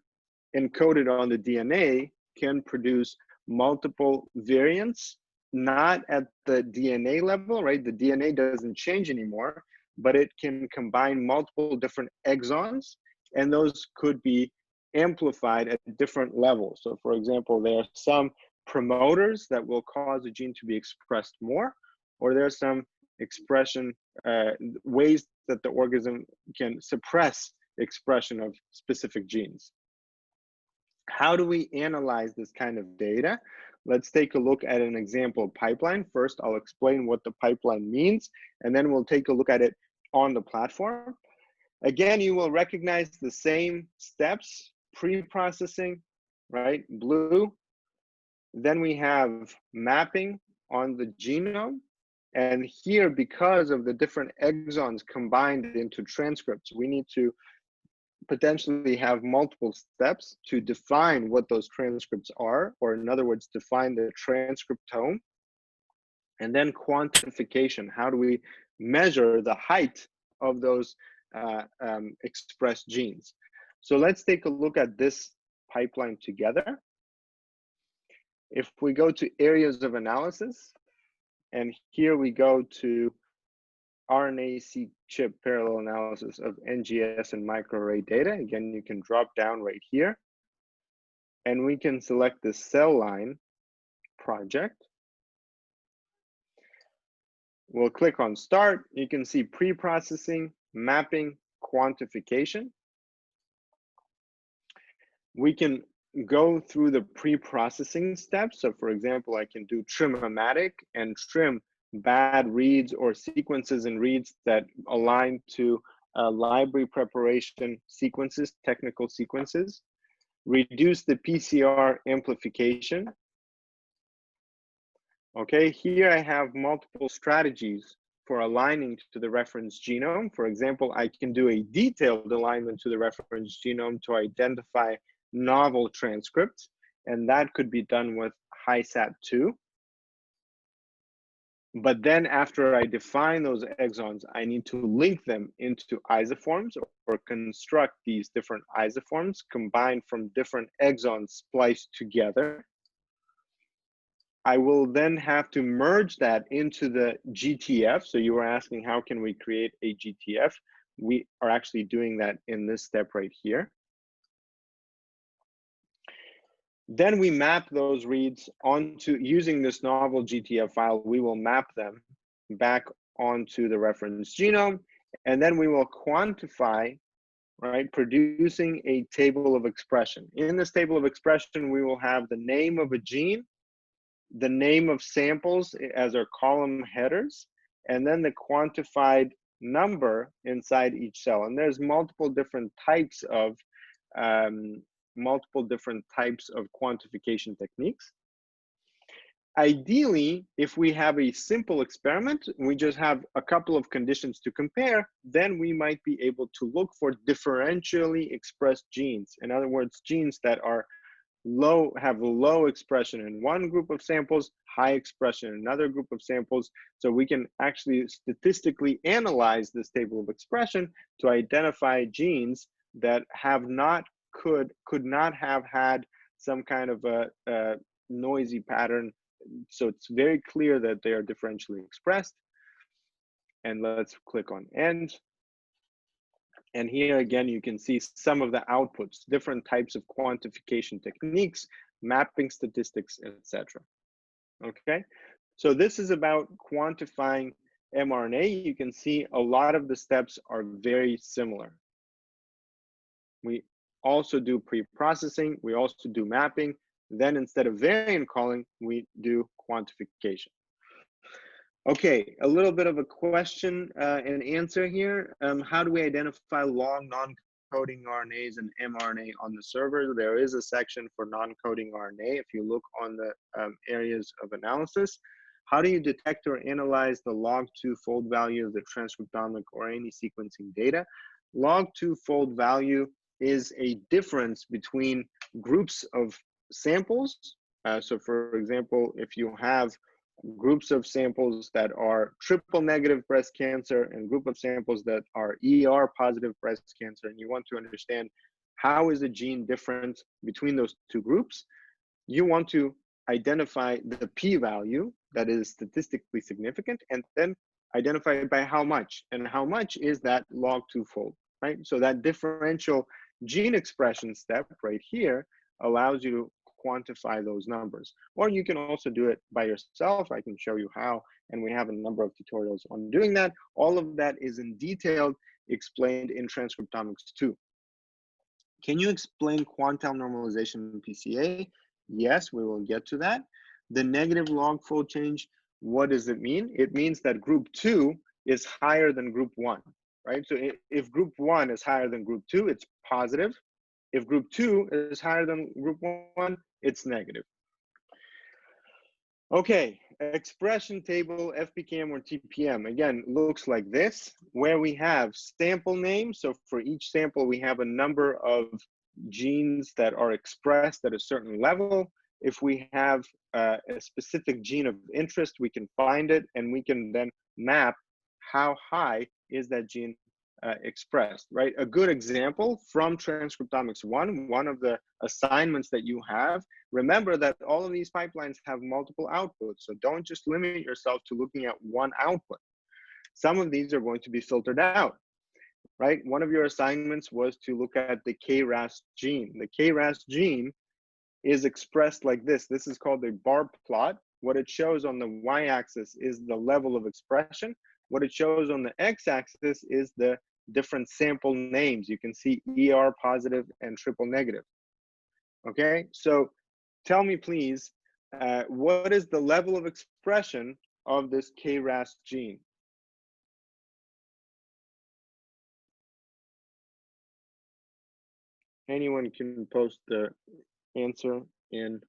encoded on the DNA can produce multiple variants, not at the DNA level, right? The DNA doesn't change anymore, but it can combine multiple different exons, and those could be amplified at different levels. So for example, there are some promoters that will cause a gene to be expressed more, or there are some expression ways that the organism can suppress expression of specific genes. How do we analyze this kind of data? Let's take a look at an example pipeline. First, I'll explain what the pipeline means, and then we'll take a look at it on the platform. Again, you will recognize the same steps: pre-processing, right, blue. Then we have mapping on the genome. And here, because of the different exons combined into transcripts, we need to potentially have multiple steps to define what those transcripts are, or in other words, define the transcriptome. And then quantification. How do we measure the height of those expressed genes? So let's take a look at this pipeline together. If we go to areas of analysis, and here we go to RNA-seq chip parallel analysis of NGS and microarray data. Again, you can drop down right here, and we can select the cell line project. We'll click on start. You can see pre-processing, mapping, quantification. We can go through the pre-processing steps. So for example, I can do trim-o-matic and trim bad reads or sequences and reads that align to library preparation sequences, technical sequences. Reduce the PCR amplification. Okay, here I have multiple strategies for aligning to the reference genome. For example, I can do a detailed alignment to the reference genome to identify novel transcripts, and that could be done with HiSat2. But then after I define those exons, I need to link them into isoforms or construct these different isoforms combined from different exons spliced together. I will then have to merge that into the GTF. So you were asking, how can we create a GTF? We are actually doing that in this step right here. Then we map those reads onto, using this novel GTF file, we will map them back onto the reference genome, and then we will quantify, right, producing a table of expression. In this table of expression, we will have the name of a gene, the name of samples as our column headers, and then the quantified number inside each cell. And there's multiple different types of quantification techniques. Ideally, if we have a simple experiment, we just have a couple of conditions to compare, then we might be able to look for differentially expressed genes. In other words, genes that are have low expression in one group of samples, high expression in another group of samples. So we can actually statistically analyze this table of expression to identify genes that have not could not have had some kind of a noisy pattern. So it's very clear that they are differentially expressed. And let's click on end. And here again, you can see some of the outputs, different types of quantification techniques, mapping statistics, etc. Okay, so this is about quantifying mRNA, you can see a lot of the steps are very similar. We also do pre-processing, we also do mapping. Then instead of variant calling, we do quantification. Okay, a little bit of a question and answer here. How do we identify long non-coding RNAs and mRNA on the server? There is a section for non-coding RNA if you look on the areas of analysis. How do you detect or analyze the log2 fold value of the transcriptomic or any sequencing data? Log2 fold value is a difference between groups of samples. So for example, if you have groups of samples that are triple negative breast cancer and group of samples that are ER positive breast cancer, and you want to understand how is a gene different between those two groups, you want to identify the p-value that is statistically significant and then identify it by how much, and how much is that log2 fold, right? So that differential gene expression step right here allows you to quantify those numbers. Or you can also do it by yourself. I can show you how, and we have a number of tutorials on doing that. All of that is in detail explained in transcriptomics 2. Can you explain quantile normalization in PCA? Yes, we will get to that. The negative log fold change, what does it mean? It means that group 2 is higher than group 1, right? So if group 1 is higher than group 2, it's positive. If group 2 is higher than group 1, it's negative. Okay, expression table, FPKM or TPM, again, looks like this, where we have sample names. So for each sample, we have a number of genes that are expressed at a certain level. If we have a specific gene of interest, we can find it, and we can then map how high is that gene expressed, right? A good example from Transcriptomics 1, one of the assignments that you have, remember that all of these pipelines have multiple outputs. So don't just limit yourself to looking at one output. Some of these are going to be filtered out, right? One of your assignments was to look at the KRAS gene. The KRAS gene is expressed like this. This is called a bar plot. What it shows on the y-axis is the level of expression. What it shows on the x-axis is the different sample names. You can see ER positive and triple negative. Okay, so tell me please, what is the level of expression of this KRAS gene? Anyone can post the answer in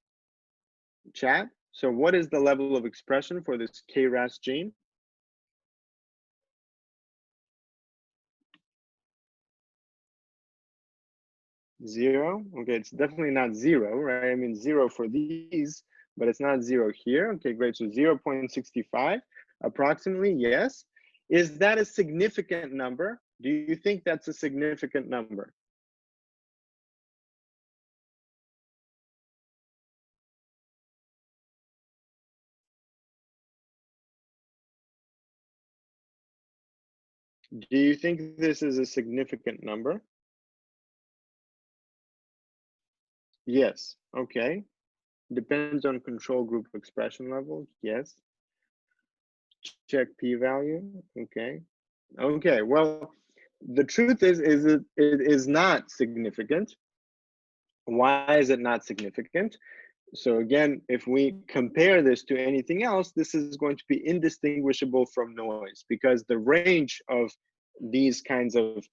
chat. So what is the level of expression for this KRAS gene? Zero. Okay, it's definitely not zero, right? I mean, zero for these, but it's not zero here. Okay, great. So 0.65 approximately, yes. Is that a significant number? Do you think that's a significant number? Do you think this is a significant number? Yes. Okay. Depends on control group expression level. Yes. Check p-value. Okay. Okay. Well, the truth is it is not significant. Why is it not significant? So again, if we compare this to anything else, this is going to be indistinguishable from noise, because the range of these kinds of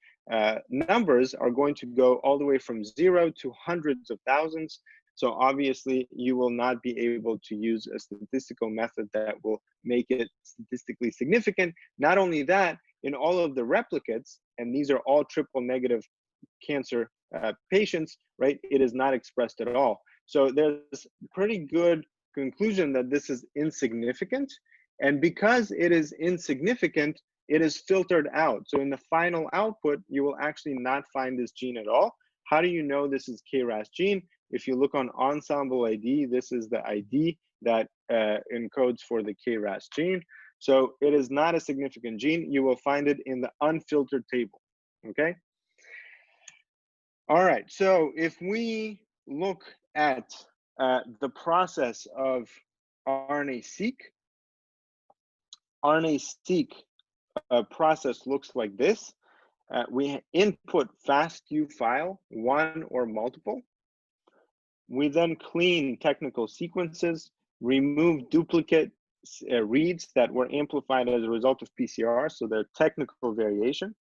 numbers are going to go all the way from 0 to hundreds of thousands. So obviously you will not be able to use a statistical method that will make it statistically significant. Not only that, in all of the replicates, and these are all triple negative cancer patients, right, it is not expressed at all. So there's pretty good conclusion that this is insignificant. And because it is insignificant, it is filtered out. So in the final output, you will actually not find this gene at all. How do you know this is KRAS gene? If you look on Ensemble ID, this is the ID that encodes for the KRAS gene. So it is not a significant gene. You will find it in the unfiltered table, okay? All right, so if we look at the process of RNA-seq, RNA-seq process looks like this. We input FASTQ file, one or multiple. We then clean technical sequences, remove duplicate reads that were amplified as a result of PCR, so they're technical variation.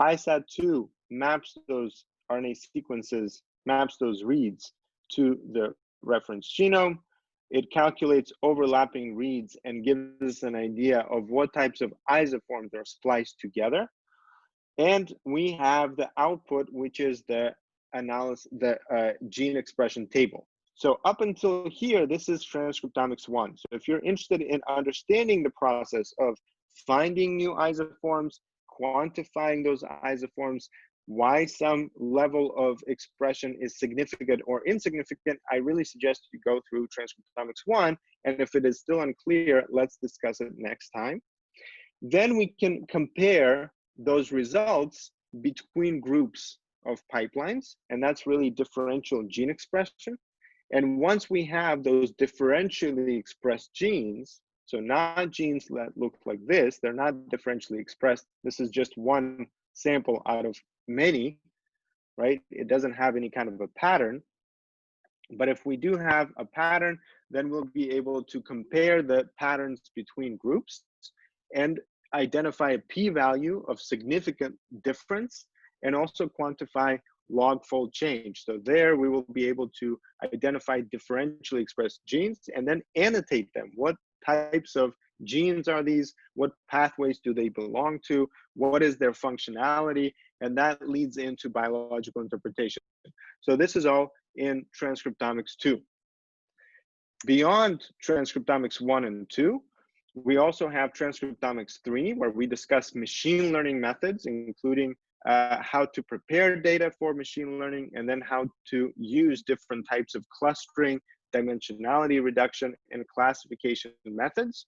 HiSat2 maps those RNA sequences, maps those reads to the reference genome. It calculates overlapping reads and gives us an idea of what types of isoforms are spliced together. And we have the output, which is the analysis, the gene expression table. So up until here, this is transcriptomics 1. So if you're interested in understanding the process of finding new isoforms, quantifying those isoforms, why some level of expression is significant or insignificant, I really suggest you go through transcriptomics 1. And if it is still unclear, let's discuss it next time. Then we can compare those results between groups of pipelines, and that's really differential gene expression. And once we have those differentially expressed genes, so not genes that look like this, they're not differentially expressed. This is just one sample out of many, right? It doesn't have any kind of a pattern. But if we do have a pattern, then we'll be able to compare the patterns between groups and identify a p-value of significant difference and also quantify log-fold change. So there we will be able to identify differentially expressed genes and then annotate them. What types of genes are these? What pathways do they belong to? What is their functionality? And that leads into biological interpretation. So this is all in transcriptomics 2. Beyond transcriptomics 1 and 2, we also have transcriptomics 3, where we discuss machine learning methods, including how to prepare data for machine learning, and then how to use different types of clustering, dimensionality reduction, and classification methods,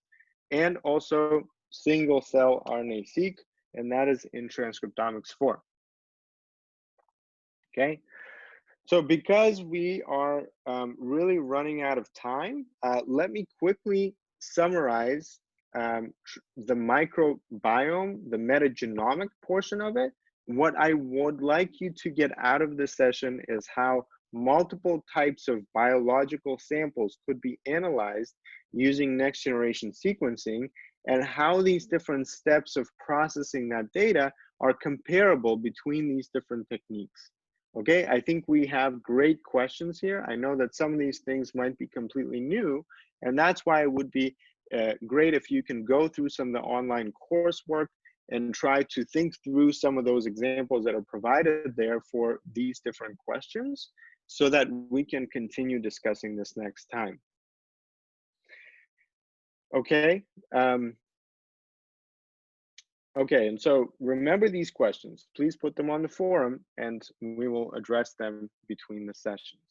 and also single cell RNA-seq, and that is in transcriptomics 4. Okay. So because we are really running out of time, let me quickly summarize the microbiome, the metagenomic portion of it. What I would like you to get out of this session is how multiple types of biological samples could be analyzed using next generation sequencing, and how these different steps of processing that data are comparable between these different techniques. Okay, I think we have great questions here. I know that some of these things might be completely new, and that's why it would be great if you can go through some of the online coursework and try to think through some of those examples that are provided there for these different questions, so that we can continue discussing this next time. Okay. Okay, and so remember these questions. Please put them on the forum and we will address them between the sessions.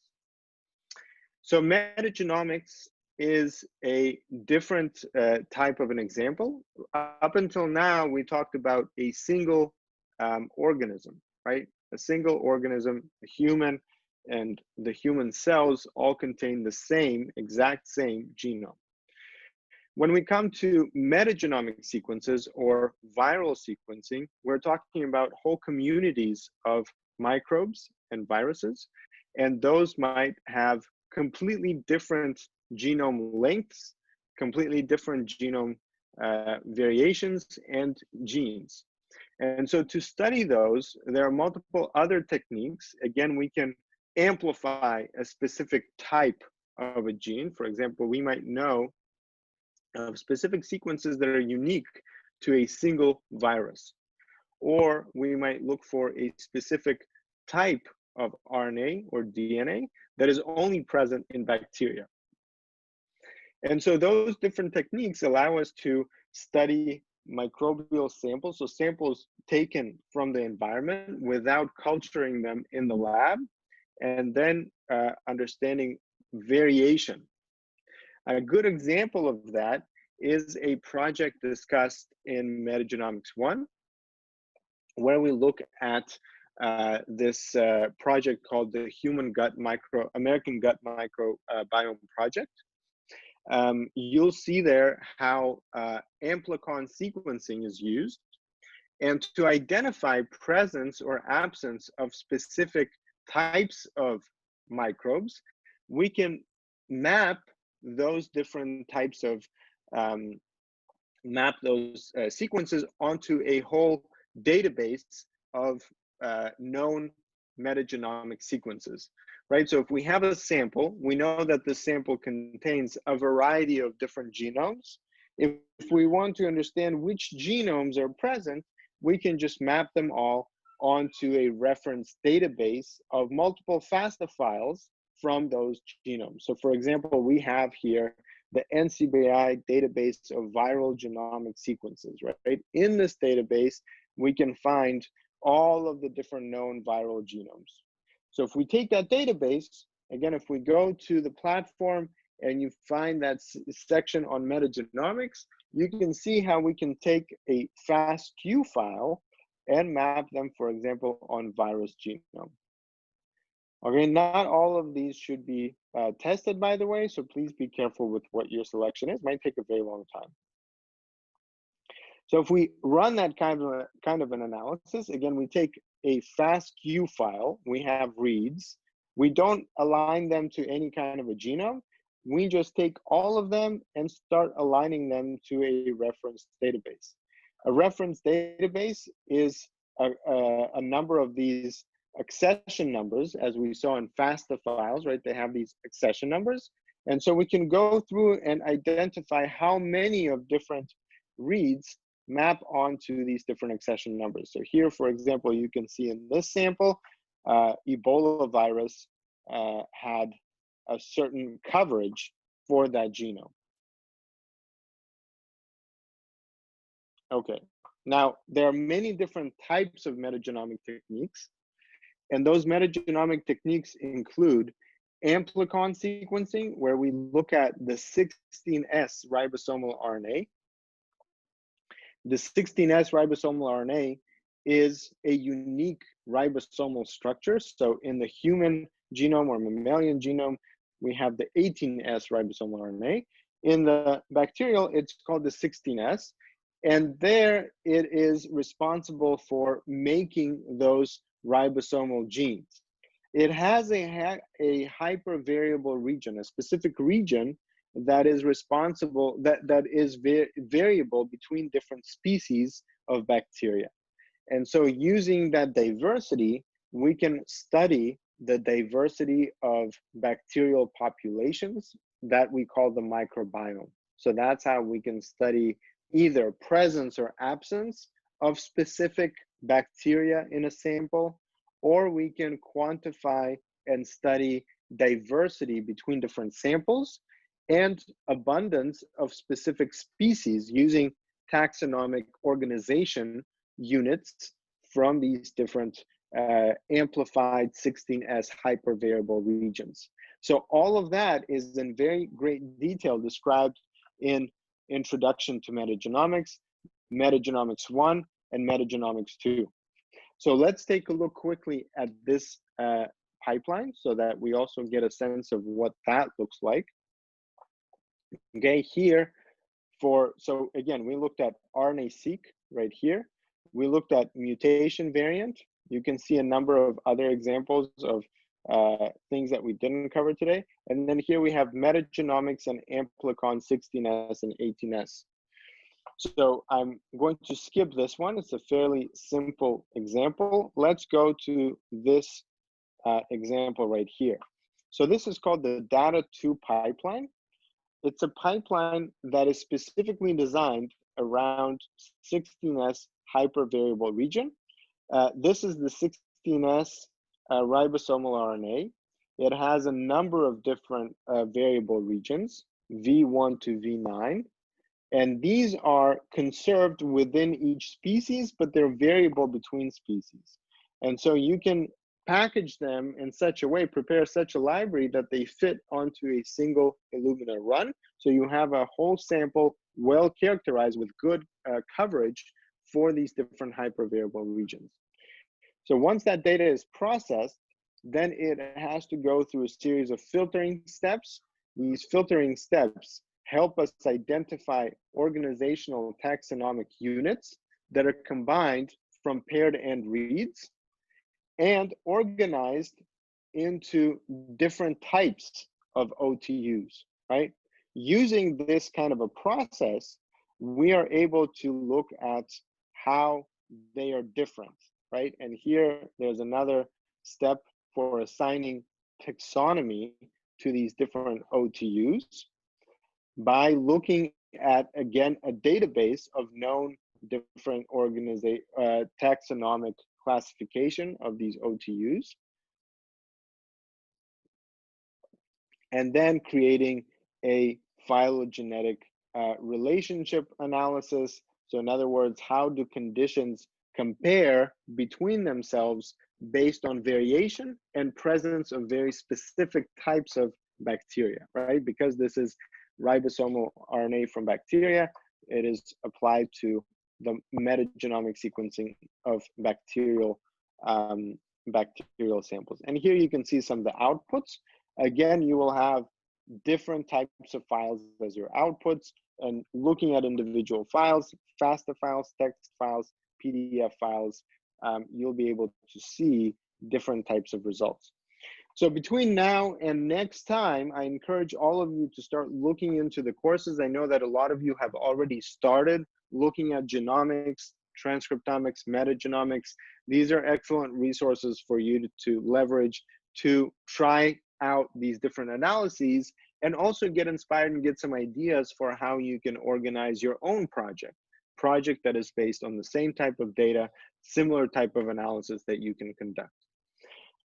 So metagenomics is a different type of an example. Up until now, we talked about a single organism, right? A single organism, a human, and the human cells all contain the exact same genome. When we come to metagenomic sequences or viral sequencing, we're talking about whole communities of microbes and viruses, and those might have completely different genome lengths, completely different genome variations and genes. And so to study those, there are multiple other techniques. Again, we can amplify a specific type of a gene. For example, we might know of specific sequences that are unique to a single virus. Or we might look for a specific type of RNA or DNA that is only present in bacteria. And so those different techniques allow us to study microbial samples, so samples taken from the environment without culturing them in the lab, and then understanding variation. A good example of that is a project discussed in Metagenomics 1, where we look at this project called the American Gut Microbiome Project. you'll see there how amplicon sequencing is used. And to identify presence or absence of specific types of microbes, we can map those different types of sequences onto a whole database of known metagenomic sequences, right? So if we have a sample, we know that the sample contains a variety of different genomes. If we want to understand which genomes are present, we can just map them all onto a reference database of multiple FASTA files from those genomes. So for example, we have here the NCBI database of viral genomic sequences, right? In this database, we can find all of the different known viral genomes. So if we take that database, again, if we go to the platform and you find that section on metagenomics, you can see how we can take a FASTQ file and map them, for example, on virus genome. Okay, not all of these should be tested, by the way, so please be careful with what your selection is. It might take a very long time. So if we run that kind of an analysis, again, we take a FASTQ file, we have reads, we don't align them to any kind of a genome, we just take all of them and start aligning them to a reference database. A reference database is a number of these accession numbers, as we saw in FASTA files, right? They have these accession numbers. And so we can go through and identify how many of different reads map onto these different accession numbers. So here, for example, you can see in this sample, Ebola virus had a certain coverage for that genome. Okay, now there are many different types of metagenomic techniques, and those metagenomic techniques include amplicon sequencing, where we look at the 16S ribosomal RNA. The 16S ribosomal RNA is a unique ribosomal structure. So in the human genome or mammalian genome, we have the 18S ribosomal RNA. In the bacterial, it's called the 16S. And there it is responsible for making those ribosomal genes. It has a hypervariable region, a specific region that is responsible, that is variable between different species of bacteria. And so using that diversity, we can study the diversity of bacterial populations that we call the microbiome. So that's how we can study either presence or absence of specific bacteria in a sample, or we can quantify and study diversity between different samples and abundance of specific species using taxonomic organization units from these different amplified 16S hypervariable regions. So all of that is in very great detail described in Introduction to Metagenomics, Metagenomics 1, and Metagenomics 2. So let's take a look quickly at this pipeline so that we also get a sense of what that looks like. Okay, here so again, we looked at RNA-seq right here. We looked at mutation variant. You can see a number of other examples of things that we didn't cover today. And then here we have metagenomics and amplicon 16S and 18S. So I'm going to skip this one. It's a fairly simple example. Let's go to this example right here. So this is called the Data2 pipeline. It's a pipeline that is specifically designed around 16S hypervariable region. This is the 16S ribosomal RNA. It has a number of different variable regions, V1 to V9. And these are conserved within each species, but they're variable between species. And so you can package them in such a way, prepare such a library that they fit onto a single Illumina run. So you have a whole sample well characterized with good coverage for these different hypervariable regions. So once that data is processed, then it has to go through a series of filtering steps. These filtering steps help us identify organizational taxonomic units that are combined from paired end reads and organized into different types of OTUs, right? Using this kind of a process, we are able to look at how they are different, right? And here, there's another step for assigning taxonomy to these different OTUs by looking at, again, a database of known different taxonomic classification of these OTUs, and then creating a phylogenetic relationship analysis. So in other words, how do conditions compare between themselves based on variation and presence of very specific types of bacteria, right? Because this is ribosomal RNA from bacteria, it is applied to the metagenomic sequencing of bacterial samples. And here you can see some of the outputs. Again, you will have different types of files as your outputs, and looking at individual files, FASTA files, text files, PDF files, you'll be able to see different types of results. So between now and next time, I encourage all of you to start looking into the courses. I know that a lot of you have already started looking at genomics, transcriptomics, metagenomics. These are excellent resources for you to leverage to try out these different analyses and also get inspired and get some ideas for how you can organize your own project that is based on the same type of data, similar type of analysis that you can conduct.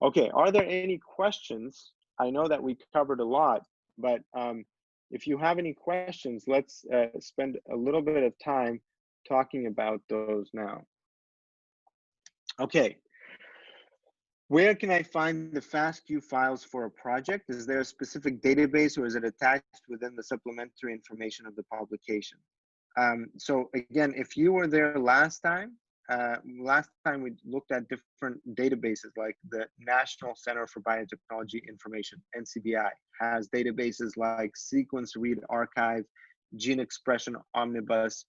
Okay, are there any questions? I know that we covered a lot, but if you have any questions, let's spend a little bit of time talking about those now. Okay, where can I find the FASTQ files for a project? Is there a specific database or is it attached within the supplementary information of the publication? So again, if you were there last time we looked at different databases like the National Center for Biotechnology Information, NCBI, has databases like Sequence Read Archive, Gene Expression Omnibus,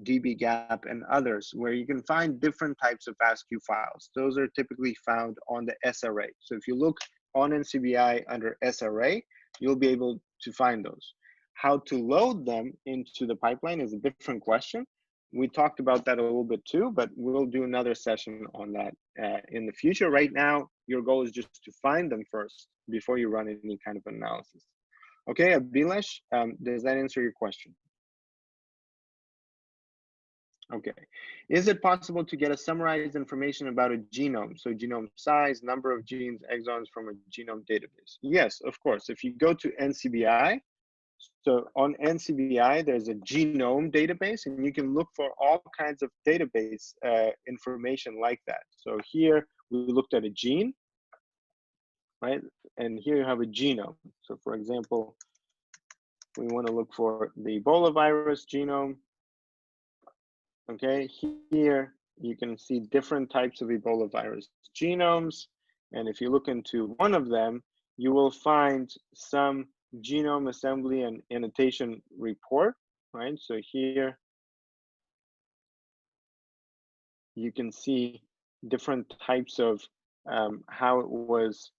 dbGaP, and others, where you can find different types of FASTQ files. Those are typically found on the SRA. So if you look on NCBI under SRA, you'll be able to find those. How to load them into the pipeline is a different question. We talked about that a little bit too, but we'll do another session on that in the future. Right now, your goal is just to find them first before you run any kind of analysis. Okay, Abhilash, does that answer your question? Okay. Is it possible to get a summarized information about a genome? So genome size, number of genes, exons from a genome database? Yes, of course. If you go to NCBI, so on NCBI, there's a genome database, and you can look for all kinds of database information like that. So here we looked at a gene, right? And here you have a genome. So for example, we want to look for the Ebola virus genome. Okay, here you can see different types of Ebola virus genomes. And if you look into one of them, you will find some genome assembly and annotation report, right? So here you can see different types of how it was.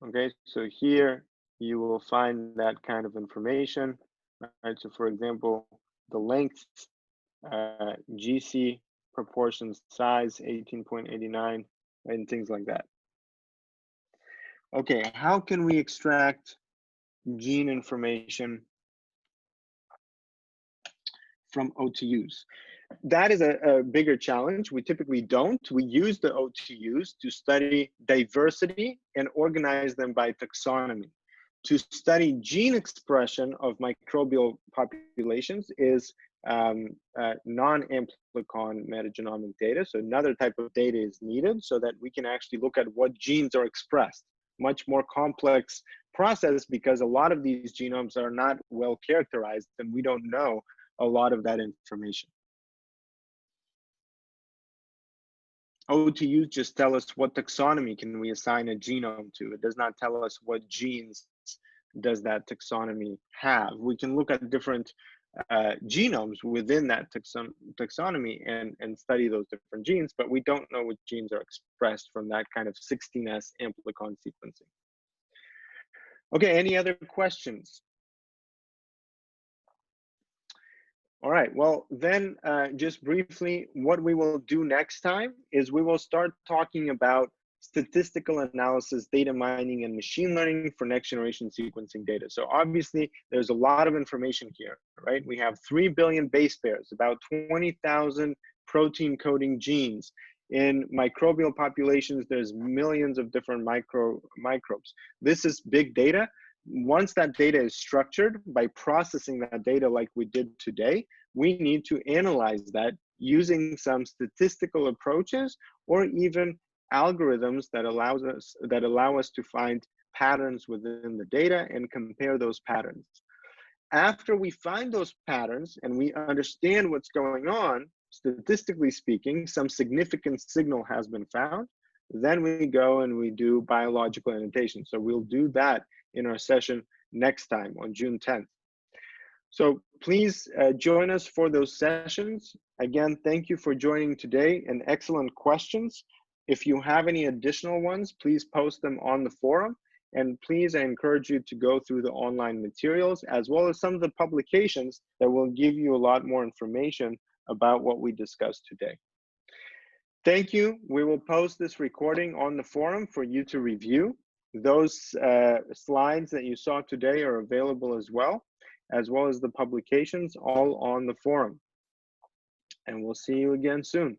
Okay, so here you will find that kind of information, right? So for example, the length, GC proportions, size 18.89, and things like that. Okay, how can we extract gene information from OTUs? That is a bigger challenge. We typically don't. We use the OTUs to study diversity and organize them by taxonomy. To study gene expression of microbial populations is non-amplicon metagenomic data. So another type of data is needed so that we can actually look at what genes are expressed. Much more complex process because a lot of these genomes are not well characterized and we don't know a lot of that information. OTUs just tell us what taxonomy can we assign a genome to. It does not tell us what genes does that taxonomy have. We can look at different genomes within that taxonomy and study those different genes, but we don't know which genes are expressed from that kind of 16S amplicon sequencing. Okay, any other questions? All right, well, then just briefly, what we will do next time is we will start talking about statistical analysis, data mining, and machine learning for next generation sequencing data. So obviously, there's a lot of information here, right? We have 3 billion base pairs, about 20,000 protein coding genes. In microbial populations, there's millions of different microbes. This is big data. Once that data is structured, by processing that data like we did today, we need to analyze that using some statistical approaches or even algorithms that allow us to find patterns within the data and compare those patterns. After we find those patterns and we understand what's going on, statistically speaking, some significant signal has been found, then we go and we do biological annotation. So we'll do that in our session next time on June 10th. So please join us for those sessions. Again, thank you for joining today and excellent questions. If you have any additional ones, please post them on the forum. And please, I encourage you to go through the online materials as well as some of the publications that will give you a lot more information about what we discussed today. Thank you. We will post this recording on the forum for you to review. Those slides that you saw today are available as well as the publications all on the forum. And we'll see you again soon.